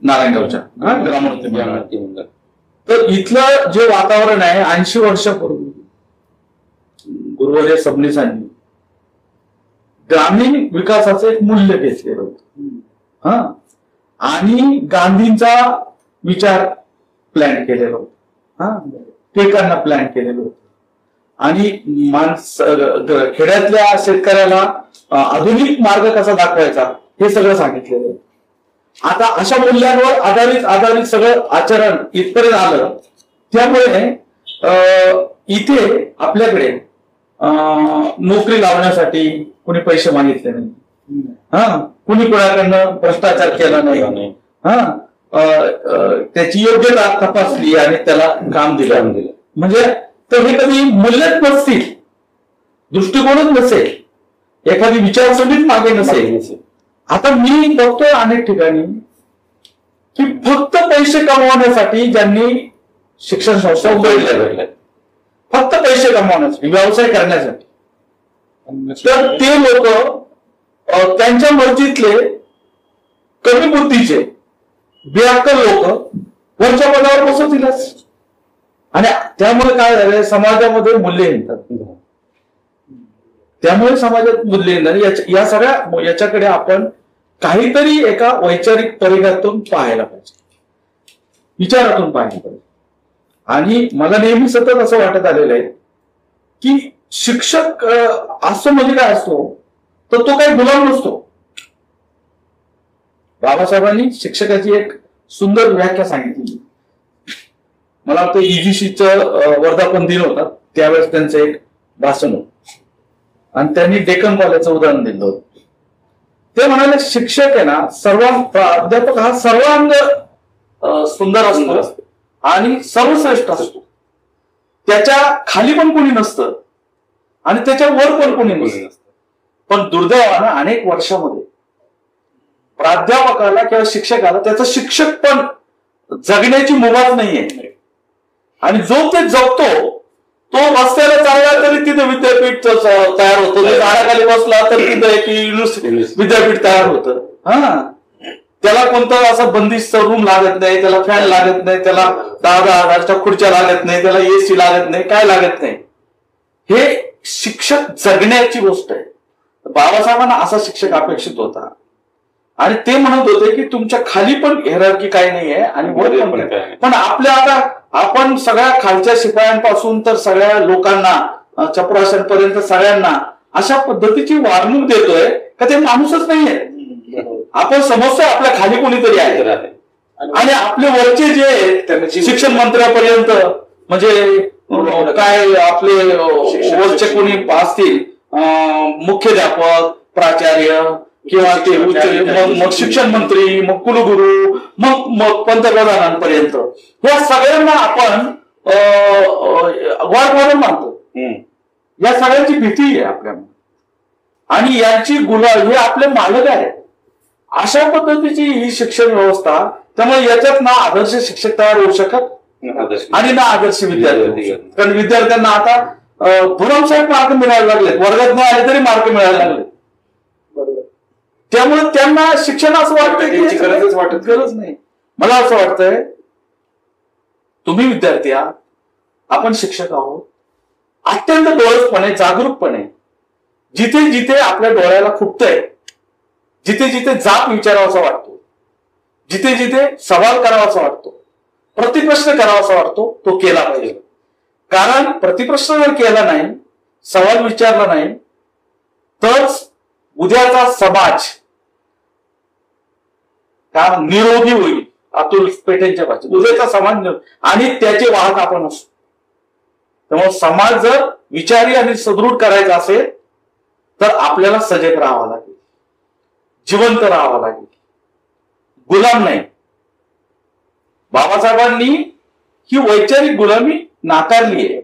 A: नारायणगावच्या ग्रामोन्नती, तर इथलं जे वातावरण आहे 80 वर्षापूर्वी गुरुवर्य सबनीसांनी ग्रामीण विकासाचं एक मूल्य घेतलेलं होतं. आणि गांधींचा विचार प्लॅन केलेला होता, टिळकांना प्लॅन केलेलं होतं. आणि खेड्यातल्या शेतकऱ्याला आधुनिक मार्ग कसा दाखवायचा हे सगळं सांगितलेलं आहे. आता अशा मूल्यांवर आधारित सगळं आचरण इथपर्यंत आलं. त्यामुळे इथे आपल्याकडे नोकरी लावण्यासाठी कोणी पैसे मागितले नाही, कुणी कोणाकडनं भ्रष्टाचार केला नाही, त्याची योग्यता तपासली आणि त्याला काम दिलं. म्हणजे तर हे कधी मूल्यच नसतील, दृष्टिकोनच नसेल, एखादी विचारसरणीच मागे नसेल. आता मी बघतोय अनेक ठिकाणी की फक्त पैसे कमवण्यासाठी ज्यांनी शिक्षण संस्था उघडल्या, फक्त पैसे कमवण्यासाठी, व्यवसाय करण्यासाठी, तर ते लोक त्यांच्या मर्जीतले कमी बुद्धीचे बेअक्कल लोक वरच्या पदावर बसवतीलच. आणि त्यामुळे काय झालंय, समाजामध्ये मूल्य येतात. त्यामुळे समाजात मूल्य येणार. या सगळ्या याच्याकडे आपण काहीतरी एका वैचारिक परिघातून पाहायला पाहिजे, विचारातून पाहायला पाहिजे. आणि मला नेहमी सतत असं वाटत आलेलं आहे की शिक्षक असतो म्हणजे काय असतो, तर तो काही गुलाम नसतो. बाबासाहेबांनी शिक्षकाची एक सुंदर व्याख्या सांगितली. मला वाटतं EGCचं वर्धापन दिन होता, त्यावेळेस त्यांचं एक भाषण होतं आणि त्यांनी डेक्कन कॉलेजचं उदाहरण दिलं होतं. ते म्हणाले शिक्षक आहे ना, प्राध्यापक हा सर्वांग सुंदर असतो आणि सर्वश्रेष्ठ असतो. त्याच्या खाली पण कोणी नसतं आणि त्याच्या वर पण कोणी नसतं. पण दुर्दैवानं अनेक वर्षामध्ये प्राध्यापकाला किंवा शिक्षकाला त्याचं शिक्षक पण जगण्याची मुभाच नाहीये. आणि जो ते जगतो तो रस्त्याला चालला तरी तिथे विद्यापीठ तयार होतं, झाडाखाली बसला तर तिथं एक विद्यापीठ तयार होतं. त्याला कोणतं असं बंदिस्त रूम लागत नाही, त्याला फॅन लागत नाही, त्याला 10-10 हजारच्या खुर्च्या लागत नाही, त्याला AC लागत नाही, काय लागत नाही. हे शिक्षक जगण्याची गोष्ट आहे. बाबासाहेबांना असा शिक्षक अपेक्षित होता. आणि ते म्हणत होते की तुमच्या खाली पण हेरार्की काही नाहीये आणि वर पण काय. पण आपल्या आता आपण सगळ्या खालच्या शिपायांपासून तर सगळ्या लोकांना, चपराशांपर्यंत सगळ्यांना अशा पद्धतीची वागणूक देतोय का ते माणूसच नाहीये. आपण समजतोय आपल्या खाली कोणीतरी आहे. आणि आपले वरचे जे शिक्षण मंत्र्यापर्यंत म्हणजे काय आपले वरचे कोणी असतील, मुख्याध्यापक, प्राचार्य, किंवा ते मग शिक्षण मंत्री, मग कुलगुरू, मग पंतप्रधानांपर्यंत या सगळ्यांना आपण गॉडफादर मानतो. या सगळ्यांची भीती आहे आपल्याला आणि यांची हे आपले मालक आहेत. अशा पद्धतीची ही शिक्षण व्यवस्था. त्यामुळे याच्यात ना आदर्श शिक्षक तयार होऊ शकत आणि ना आदर्श विद्यार्थी. कारण विद्यार्थ्यांना आता भरमसाठ मार्क मिळायला लागले, वर्गात नाही आले तरी मार्क मिळायला लागले. त्यामुळे त्यांना शिक्षण असं वाटतं की गरज नाही. मला असं वाटतंय तुम्ही विद्यार्थी आहात, आपण शिक्षक आहोत, अत्यंत डोळसपणे जागरूकपणे जिथे जिथे आपल्या डोळ्याला खुपतंय, जिथे जिथे जाब विचारावासा वाटतो, जिथे जिथे सवाल करावासा वाटतो, प्रतिप्रश्न करावासा वाटतो, तो केला पाहिजे. कारण प्रतिप्रश्न जर केला नाही, सवाल विचारला नाही, तरच उद्याचा समाज निरोगी होईल. अतुल पेठेंच्या भाषेत उद्याचा समाज आणि त्याचे वाहक आपण असतो. त्यामुळे समाज जर विचारी आणि सदृढ करायचा असेल तर आपल्याला सजग राहावं लागेल, जिवंत राहावं लागेल, गुलाम नाही. बाबासाहेबांनी ही वैचारिक गुलामी नाकारली आहे.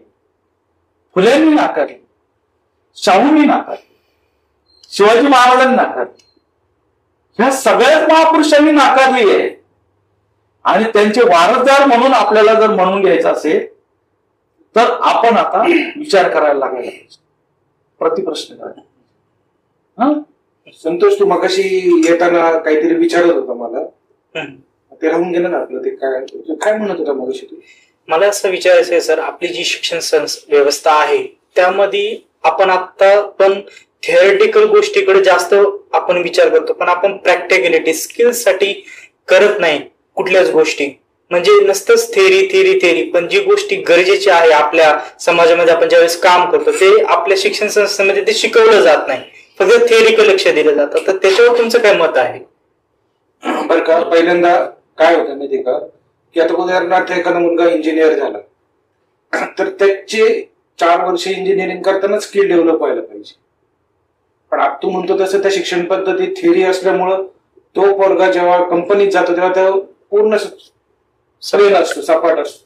A: फुल्यांनी नाकारली, शाहूंनी नाकारली, शिवाजी महाराजांनी नाकारली, ह्या सगळ्याच महापुरुषांनी नाकारली आहे. आणि त्यांचे वारसदार म्हणून आपल्याला जर म्हणून घ्यायचं असेल तर आपण आता विचार करायला लागायला पाहिजे, प्रतिप्रश्न करायला.
E: संतोष, तू मगाशी येताना काहीतरी विचारत होता मला, ते राहून गेलं ना आपलं. ते काय म्हणत होता मगाशी तू?
D: मला असं विचारायचं आहे सर, आपली जी शिक्षण व्यवस्था आहे त्यामध्ये आपण आता पण थिअरिटिकल गोष्टीकडे जास्त आपण विचार करतो, पण आपण प्रॅक्टिकलिटी स्किल्स साठी करत नाही कुठल्याच गोष्टी. म्हणजे नसतंच थेरी, पण जी गोष्टी गरजेची आहे आपल्या समाजामध्ये आपण ज्यावेळेस काम करतो ते आपल्या शिक्षण संस्थेमध्ये ते शिकवलं जात नाही, फक्त थेअरिकल लक्ष दिलं जातं. तर त्याच्यावर तुमचं काय मत आहे?
E: बरं का, पहिल्यांदा काय होतं माहिती का, की आता उदाहरणार्थ एखादा मुलगा इंजिनियर झाला तर त्याचे 4 वर्ष इंजिनिअरिंग करताना स्किल डेव्हलप व्हायला पाहिजे. पण तू म्हणतो तसं त्या शिक्षण पद्धतीत थेअरी असल्यामुळं तो पोरगा जेव्हा कंपनीत जातो तेव्हा तो पूर्ण सरेल असतो, सपाट असतो.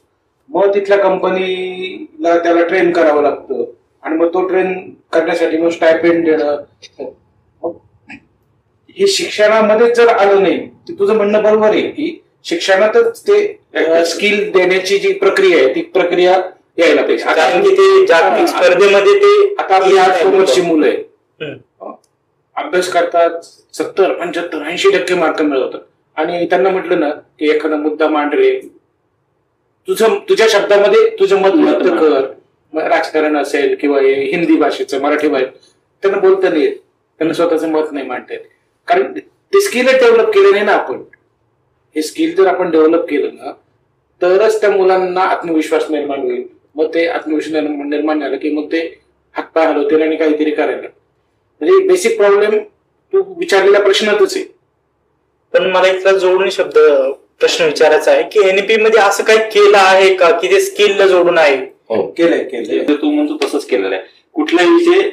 E: मग तिथल्या कंपनीला त्याला ट्रेन करावं लागतं आणि मग तो ट्रेन करण्यासाठी मग स्टायपेंड देणं. हे शिक्षणामध्ये जर आलं नाही तर तुझं म्हणणं बरोबर आहे की शिक्षणातच ते स्किल देण्याची जी प्रक्रिया आहे ती प्रक्रिया यायला पाहिजे.
D: कारण की ते जागतिक स्पर्धेमध्ये ते
E: आता आपली 8 कॉमर्सची मुलं आहे, अभ्यास करतात, 70, 75, 80% मार्क मिळवतात आणि त्यांना म्हटलं ना की एखादा मुद्दा मांड रे, तुझ्या शब्दामध्ये तुझं मत व्यक्त कर. राजकारण असेल किंवा हिंदी भाषेचं, मराठी भाषेत त्यांना बोलता नाही येत, त्यांना स्वतःचं मत नाही मांडता येत. कारण ते स्किल डेव्हलप केलं नाही ना आपण. हे स्किल जर आपण डेव्हलप केलं ना तरच त्या मुलांना आत्मविश्वास निर्माण होईल. मग ते आत्मविश्वास निर्माण झालं की मग ते हातपाय हलवतील आणि काहीतरी करायला. म्हणजे बेसिक प्रॉब्लेम तू विचारलेल्या प्रश्नातच आहे.
D: पण मला इथला जोडून प्रश्न विचारायचा आहे की एनईपी मध्ये असं काही केलं आहे का की ते स्किलला जोडून आहे?
F: हो, केलंय. तू म्हणतो तसंच केलेलं आहे. कुठला विषय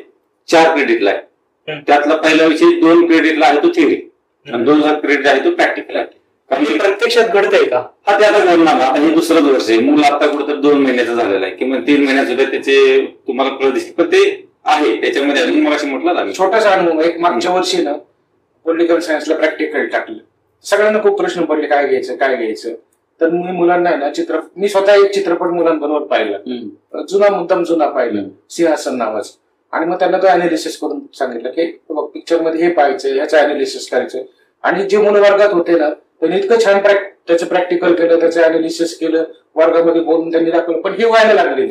F: 4 क्रेडिटला आहे, त्यातला पहिला विषय 2 क्रेडिटला आहे तो थिअरी आणि 2 क्रेडिट आहे तो प्रॅक्टिकल आहे.
D: कारण प्रत्यक्षात घडतंय का?
F: हा ते आता घडणार ना. आता हे दुसरंच वर्ष आहे. मूल आता कुठं 2 महिन्याचं झालेलं आहे किंवा 3 महिन्याचं सुद्धा त्याचे तुम्हाला कळ दिसते, पण ते आहे त्याच्यामध्ये. अजून मग अशी म्हटलं ना
E: छोटासा अनुभव, एक मागच्या वर्षी ना पॉलिटिकल सायन्सला प्रॅक्टिकल टाकलं. सगळ्यांना खूप प्रश्न पडले काय घ्यायचं. तर मी मुलांना ना मी स्वतः एक चित्रपट मुलांबरोबर पाहिला, जुना पाहिला, सिंहासन नावाचं. आणि मग त्यांना तो अनालिसिस करून सांगितलं की पिक्चरमध्ये हे पाहायचं, ह्याचं अनालिसिस करायचं. आणि जे मुलं वर्गात होते ना त्यांनी इतकं छान त्याचं प्रॅक्टिकल केलं, त्याचं अनालिसिस केलं, वर्गामध्ये बोलून त्यांनी दाखवलं. पण हे व्हायला लागले.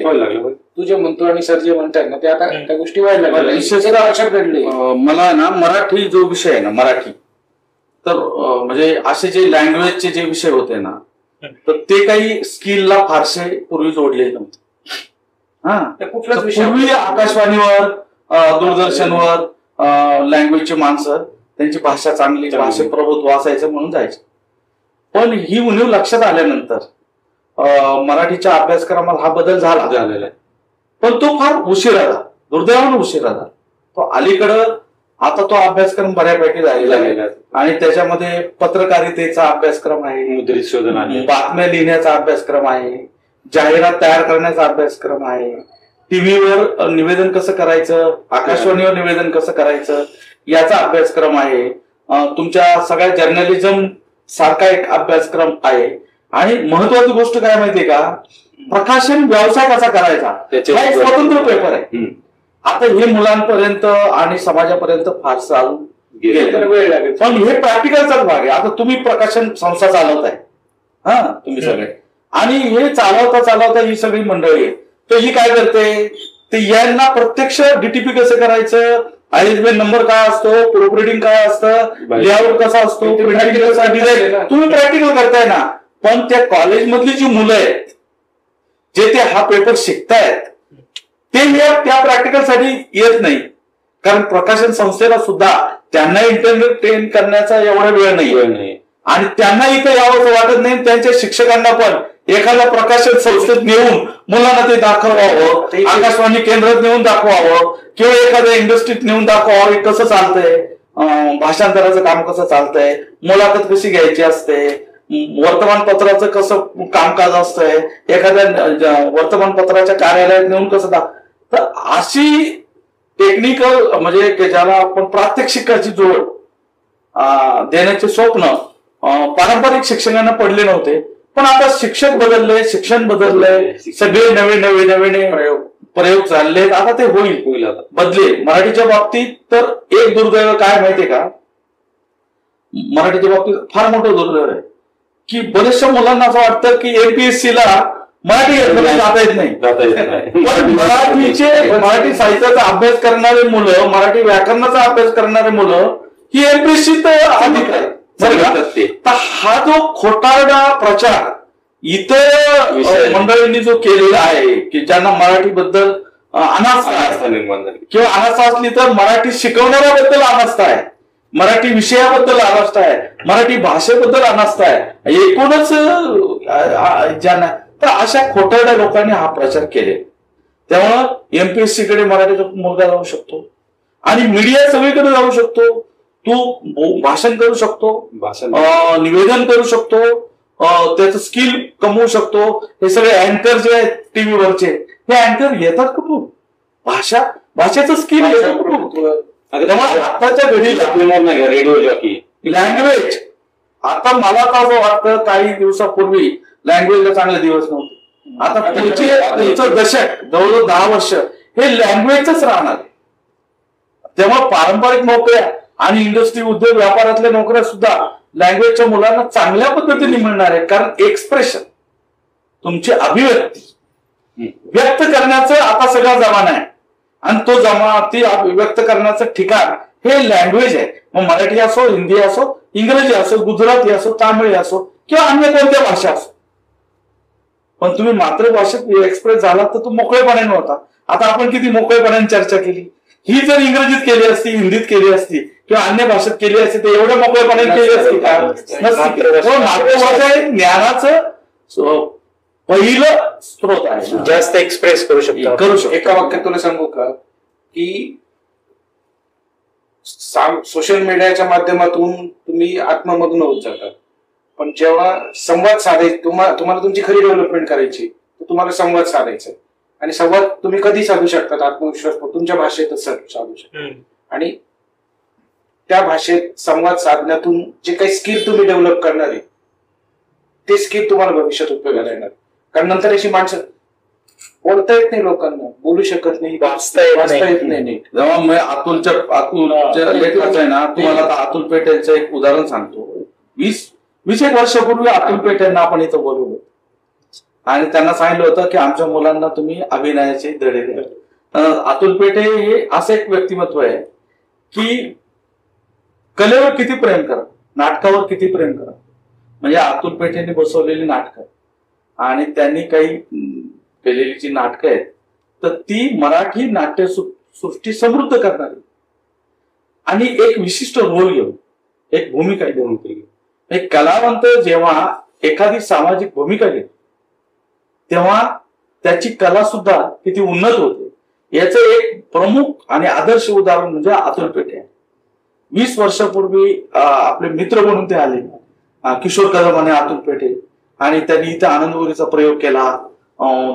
E: तू जे म्हणतो आणि सर जे म्हणताय ना ते आता त्या गोष्टी व्हायला लागल्या, लक्षात घडले.
A: मला ना मराठी जो विषय आहे ना, मराठी तर म्हणजे असे जे लँग्वेजचे जे विषय होते ना तर ते काही स्किलला फारसे पूर्वी जोडले नव्हते. पूर्वी आकाशवाणीवर, दूरदर्शनवर लँग्वेजची माणसं त्यांची भाषा चांगली, भाषेत प्रभुत्व असायचं म्हणून जायचं. पण ही उणीव लक्षात आल्यानंतर मराठीच्या अभ्यासक्रमात हा बदल झालेला आहे. पण तो फार उशिरा झाला, दुर्दैवानं उशिरा झाला. तो अलीकडं
C: आता तो अभ्यासक्रम बऱ्यापैकी झालेला आहे आणि त्याच्यामध्ये पत्रकारितेचा अभ्यासक्रम आहे,
F: मुद्रित शोधन आहे,
C: बातम्या लिहिण्याचा अभ्यासक्रम आहे, जाहिरात तयार करण्याचा अभ्यासक्रम आहे, टीव्हीवर निवेदन कसं करायचं, आकाशवाणीवर निवेदन कसं करायचं याचा अभ्यासक्रम आहे, तुमच्या सगळ्या जर्नलिझम सारखा एक अभ्यासक्रम आहे. आणि महत्वाची गोष्ट काय माहितीये का, प्रकाशन व्यवसाय कसा करायचा हा एक स्वतंत्र पेपर आहे. आता हे मुलांपर्यंत आणि समाजापर्यंत फार चालू वेळ लागेल, पण हे प्रॅक्टिकलचाच भाग आहे. आता तुम्ही प्रकाशन संस्था चालवताय तुम्ही सगळे, आणि हे चालवता ही सगळी मंडळी आहे. तर ही काय करते, ते यांना प्रत्यक्ष डीटीपी कसं करायचं, आयएसबीएन नंबर काय असतो, प्रूफ रिडिंग काय असतं, लेआउट कसा असतो, प्रिंटिंग कसा डिझाईन, तुम्ही प्रॅक्टिकल करताय ना. पण त्या कॉलेजमधली जी मुलं आहेत जे ते हा पेपर शिकतायत ते त्या प्रॅक्टिकलसाठी येत नाही, कारण प्रकाशन संस्थेला सुद्धा त्यांना एंटरटेन करण्याचा एवढा वेळ नाही आणि त्यांना इथं यावं वाटत नाही. त्यांच्या शिक्षकांना पण एखाद्या प्रकाशन संस्थेत नेऊन मुलांना ते दाखवावं, आकाशवाणी केंद्रात नेऊन दाखवावं किंवा एखाद्या इंडस्ट्रीत नेऊन दाखवावं कसं चालतंय, भाषांतराचं काम कसं चालतंय, मुलाखत कशी घ्यायची असते, वर्तमानपत्राचं कसं कामकाज असतंय, एखाद्या वर्तमानपत्राच्या कार्यालयात नेऊन कसं तर अशी टेक्निकल म्हणजे ज्याला आपण प्रात्यक्षिकाची जोड देण्याचे स्वप्न पारंपरिक शिक्षकांना पडले नव्हते. पण आता शिक्षक बदलले, शिक्षण बदललंय, सगळे नवे प्रयोग चालले, आता ते होईल आता बदलेल. मराठीच्या बाबतीत तर एक दुर्दैव काय माहितीये का, मराठीच्या बाबतीत फार मोठं दुर्दैव आहे की बरेचशा मुलांना असं वाटतं की एमपीएससी ला मराठी जाता येत नाही. पण मराठी साहित्याचा अभ्यास करणारे मुलं, मराठी व्याकरणाचा अभ्यास करणारे मुलं ही एमपीएससी तर अधिक आहे. तर हा जो खोटारडा प्रचार इतर मंडळींनी जो केलेला आहे की ज्यांना मराठीबद्दल अनास्था निर्माण झाली किंवा अनास्था असली तर मराठी शिकवणाऱ्याबद्दल अनास्था आहे, मराठी विषयाबद्दल अनास्था आहे, मराठी भाषेबद्दल अनास्था आहे, एकूणच ज्यांना तर अशा खोटारड्या लोकांनी हा प्रचार केले. त्यामुळं एमपीएससी कडे मराठीचा मुलगा जाऊ शकतो आणि मीडिया सगळीकडे जाऊ शकतो, तू भाषण करू शकतो, निवेदन करू शकतो, त्याचं स्किल कमवू शकतो. हे सगळे अँकर जे आहेत टीव्हीवरचे हे अँकर येतात कुठून, भाषेचं स्किल येतं कुठून. आताच्या घडीला
F: रेडिओ जॉकी
C: लँग्वेज, आता मला तर असं वाटतं काही दिवसापूर्वी लँग्वेजला चांगले दिवस नव्हते, आता पुढचं दशक जवळजवळ 10 वर्ष हे लँग्वेजच राहणार. तेव्हा पारंपरिक नोकऱ्या आणि इंडस्ट्री, उद्योग, व्यापारातल्या नोकऱ्या सुद्धा लँग्वेजच्या मुलांना चांगल्या पद्धतीने मिळणार आहे. कारण एक्सप्रेशन, तुमची अभिव्यक्ती व्यक्त करण्याचं आता सगळा जमाना आहे आणि तो ती व्यक्त करण्याचं ठिकाण हे लँग्वेज आहे. मग मराठी असो, हिंदी असो, इंग्रजी असो, गुजराती असो, तामिळ असो किंवा अन्य कोणत्या भाषा असो, पण तुम्ही मातृभाषेत एक्सप्रेस झाला तर तो मोकळेपणाने होता. आता आपण किती मोकळेपणाने चर्चा केली, ही जर इंग्रजीत केली असती, हिंदीत केली असती किंवा अन्य भाषेत केली असती तर एवढ्या मोकळेपणाने केली असती का? मातृभाषा हे ज्ञानाचं पहिलं स्त्रोत आहे,
D: जास्त एक्सप्रेस करू शकतो.
E: एका वाक्यात तुला सांगू का की सोशल मीडियाच्या माध्यमातून तुम्ही आत्ममग्न होत जाता, पण जेव्हा संवाद साधायचे, तुम्हाला तुमची खरी डेव्हलपमेंट करायची तर तुम्हाला संवाद साधायचा आणि संवाद तुम्ही कधी साधू शकतात, आत्मविश्वास तुमच्या भाषेतच साधू शकता. आणि त्या भाषेत संवाद साधण्यातून जे काही स्किल तुम्ही डेव्हलप करणार आहे ते स्किल तुम्हाला भविष्यात उपयोगाला येणार. कारण नंतर अशी माणसं बोलता येत नाही, लोकांना बोलू शकत नाही, वाचता येत नाही.
C: जेव्हा अतुलच्या लेखाचं आहे ना, तुम्हाला आता अतुल पेठ यांचं एक उदाहरण सांगतो. 20 वर्षापूर्वी अतुल पेठ यांना आपण इथं बोलवलं आणि त्यांना सांगितलं होतं की आमच्या मुलांना तुम्ही अभिनयाचे धडे द्या. अतुल पेठे हे असं एक व्यक्तिमत्व आहे की कलेवर किती प्रेम करा, नाटकावर किती प्रेम करा. म्हणजे अतुल पेठेंनी बसवलेली नाटकं आणि त्यांनी काही केलेली जी नाटकं आहेत तर ती मराठी नाट्यसृष्टी समृद्ध करणारी आणि एक विशिष्ट रोल घेऊन एक भूमिका घेऊन केली. एक कलावंत जेव्हा एखादी सामाजिक भूमिका घेतो तेव्हा त्याची कला सुद्धा किती उन्नत होते. याचं एक प्रमुख आणि आदर्श उदाहरण म्हणजे अतुल पेठे. 20 वर्षापूर्वी आपले मित्र म्हणून ते आले, किशोर कदम आणि अतुल पेठे, आणि त्यांनी इथे आनंदवरीचा प्रयोग केला,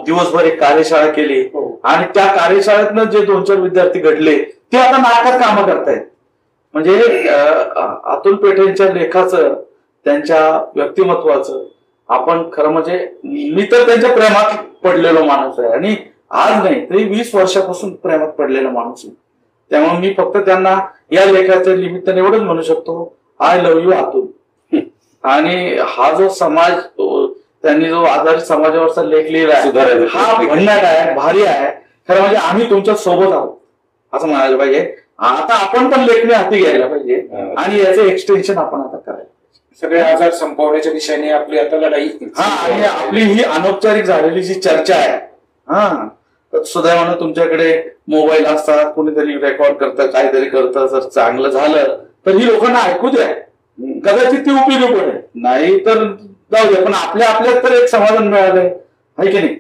C: दिवसभर एक कार्यशाळा केली, आणि त्या कार्यशाळेतनं जे 2-4 विद्यार्थी घडले ते आता नाटकात कामं करतायत. म्हणजे अतुल पेठेंच्या लेखाचं, त्यांच्या व्यक्तिमत्वाचं आपण खरं म्हणजे मी तर त्यांच्या प्रेमात पडलेलो माणूस आहे, आणि आज नाही तरी 20 वर्षापासून प्रेमात पडलेला माणूस आहे. त्यामुळे मी फक्त त्यांना या लेखाच्या निमित्ताने एवढंच म्हणू शकतो, आय लव्ह यू अतुल. आणि हा जो समाज, त्यांनी जो आधारित समाजावरचा लेख लिहिला आहे हा भन्नाट आहे, भारी आहे. खरं म्हणजे आम्ही तुमच्या सोबत आहोत असं म्हणायला पाहिजे. आता आपण पण लेखणी हाती घ्यायला पाहिजे आणि याचं एक्सटेन्शन आपण आता करायला.
E: सगळे आजार संपवण्याच्या दिशेने आपली आता लढाई.
C: आणि आपली ही अनौपचारिक झालेली जी चर्चा आहे, सुदैवानं तुमच्याकडे मोबाईल असतात, कोणीतरी रेकॉर्ड करतं, काहीतरी करतं, जर चांगलं झालं तर ही लोकांना ऐकू द्या, कदाचित ती उपयोगी पडेल, नाही तर जाऊ द्या. पण आपल्यात तर एक समाधान मिळालंय, आहे की नाही?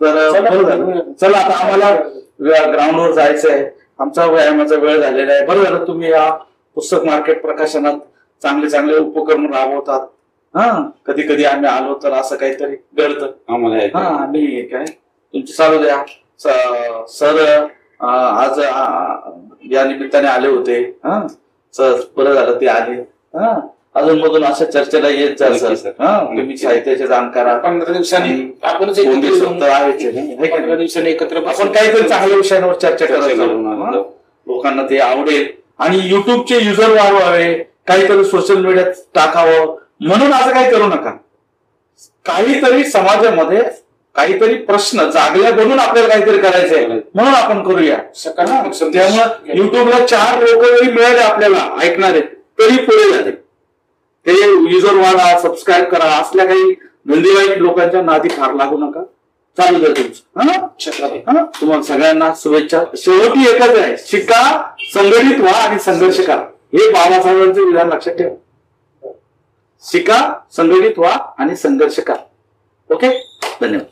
C: तर चला आता आम्हाला ग्राउंडवर जायचंय, आमचा व्यायामाचा वेळ झालेला आहे. बरं झालं तुम्ही या पुस्तक मार्केट प्रकाशनात चांगले चांगले उपक्रम राबवतात. कधी कधी आम्ही आलो तर असं काहीतरी घडतं आम्हाला. आणि काय तुमची चालू द्या. सर आज या निमित्ताने आले होते, सर बरं झालं ते आले. अजून मधून अशा चर्चेला येत जायचं. तुम्ही साहित्याचे जाणकार,
E: 15 दिवसांनी आपण 15 दिवसांनी एकत्र
C: आपण काहीतरी चांगल्या विषयांवर चर्चा करायचं, लोकांना ते आवडेल, आणि युट्यूबचे युजर वाढवावे, काहीतरी सोशल मीडियात टाकावं. म्हणून असं काही करू नका. काहीतरी समाजामध्ये काहीतरी प्रश्न जागल्या बनून आपल्याला काहीतरी करायचंय म्हणून आपण करूया. त्यामुळे युट्यूबला 4 लोक जरी मिळाले आपल्याला ऐकणारे तरी पुढे झाले. ते युजर वाढा, सबस्क्राईब करा, असल्या काही धंदेवाईक लोकांच्या नादी फार लागू नका. चालू द्या तुमचं. तुम्हाला सगळ्यांना शुभेच्छा. शेवटी एकच आहे, शिका, संघटित व्हा आणि संघर्ष करा. हे बाबासाहेबांचं विधान लक्षात ठेवा. शिका, संघटित व्हा आणि संघर्ष करा. ओके, धन्यवाद.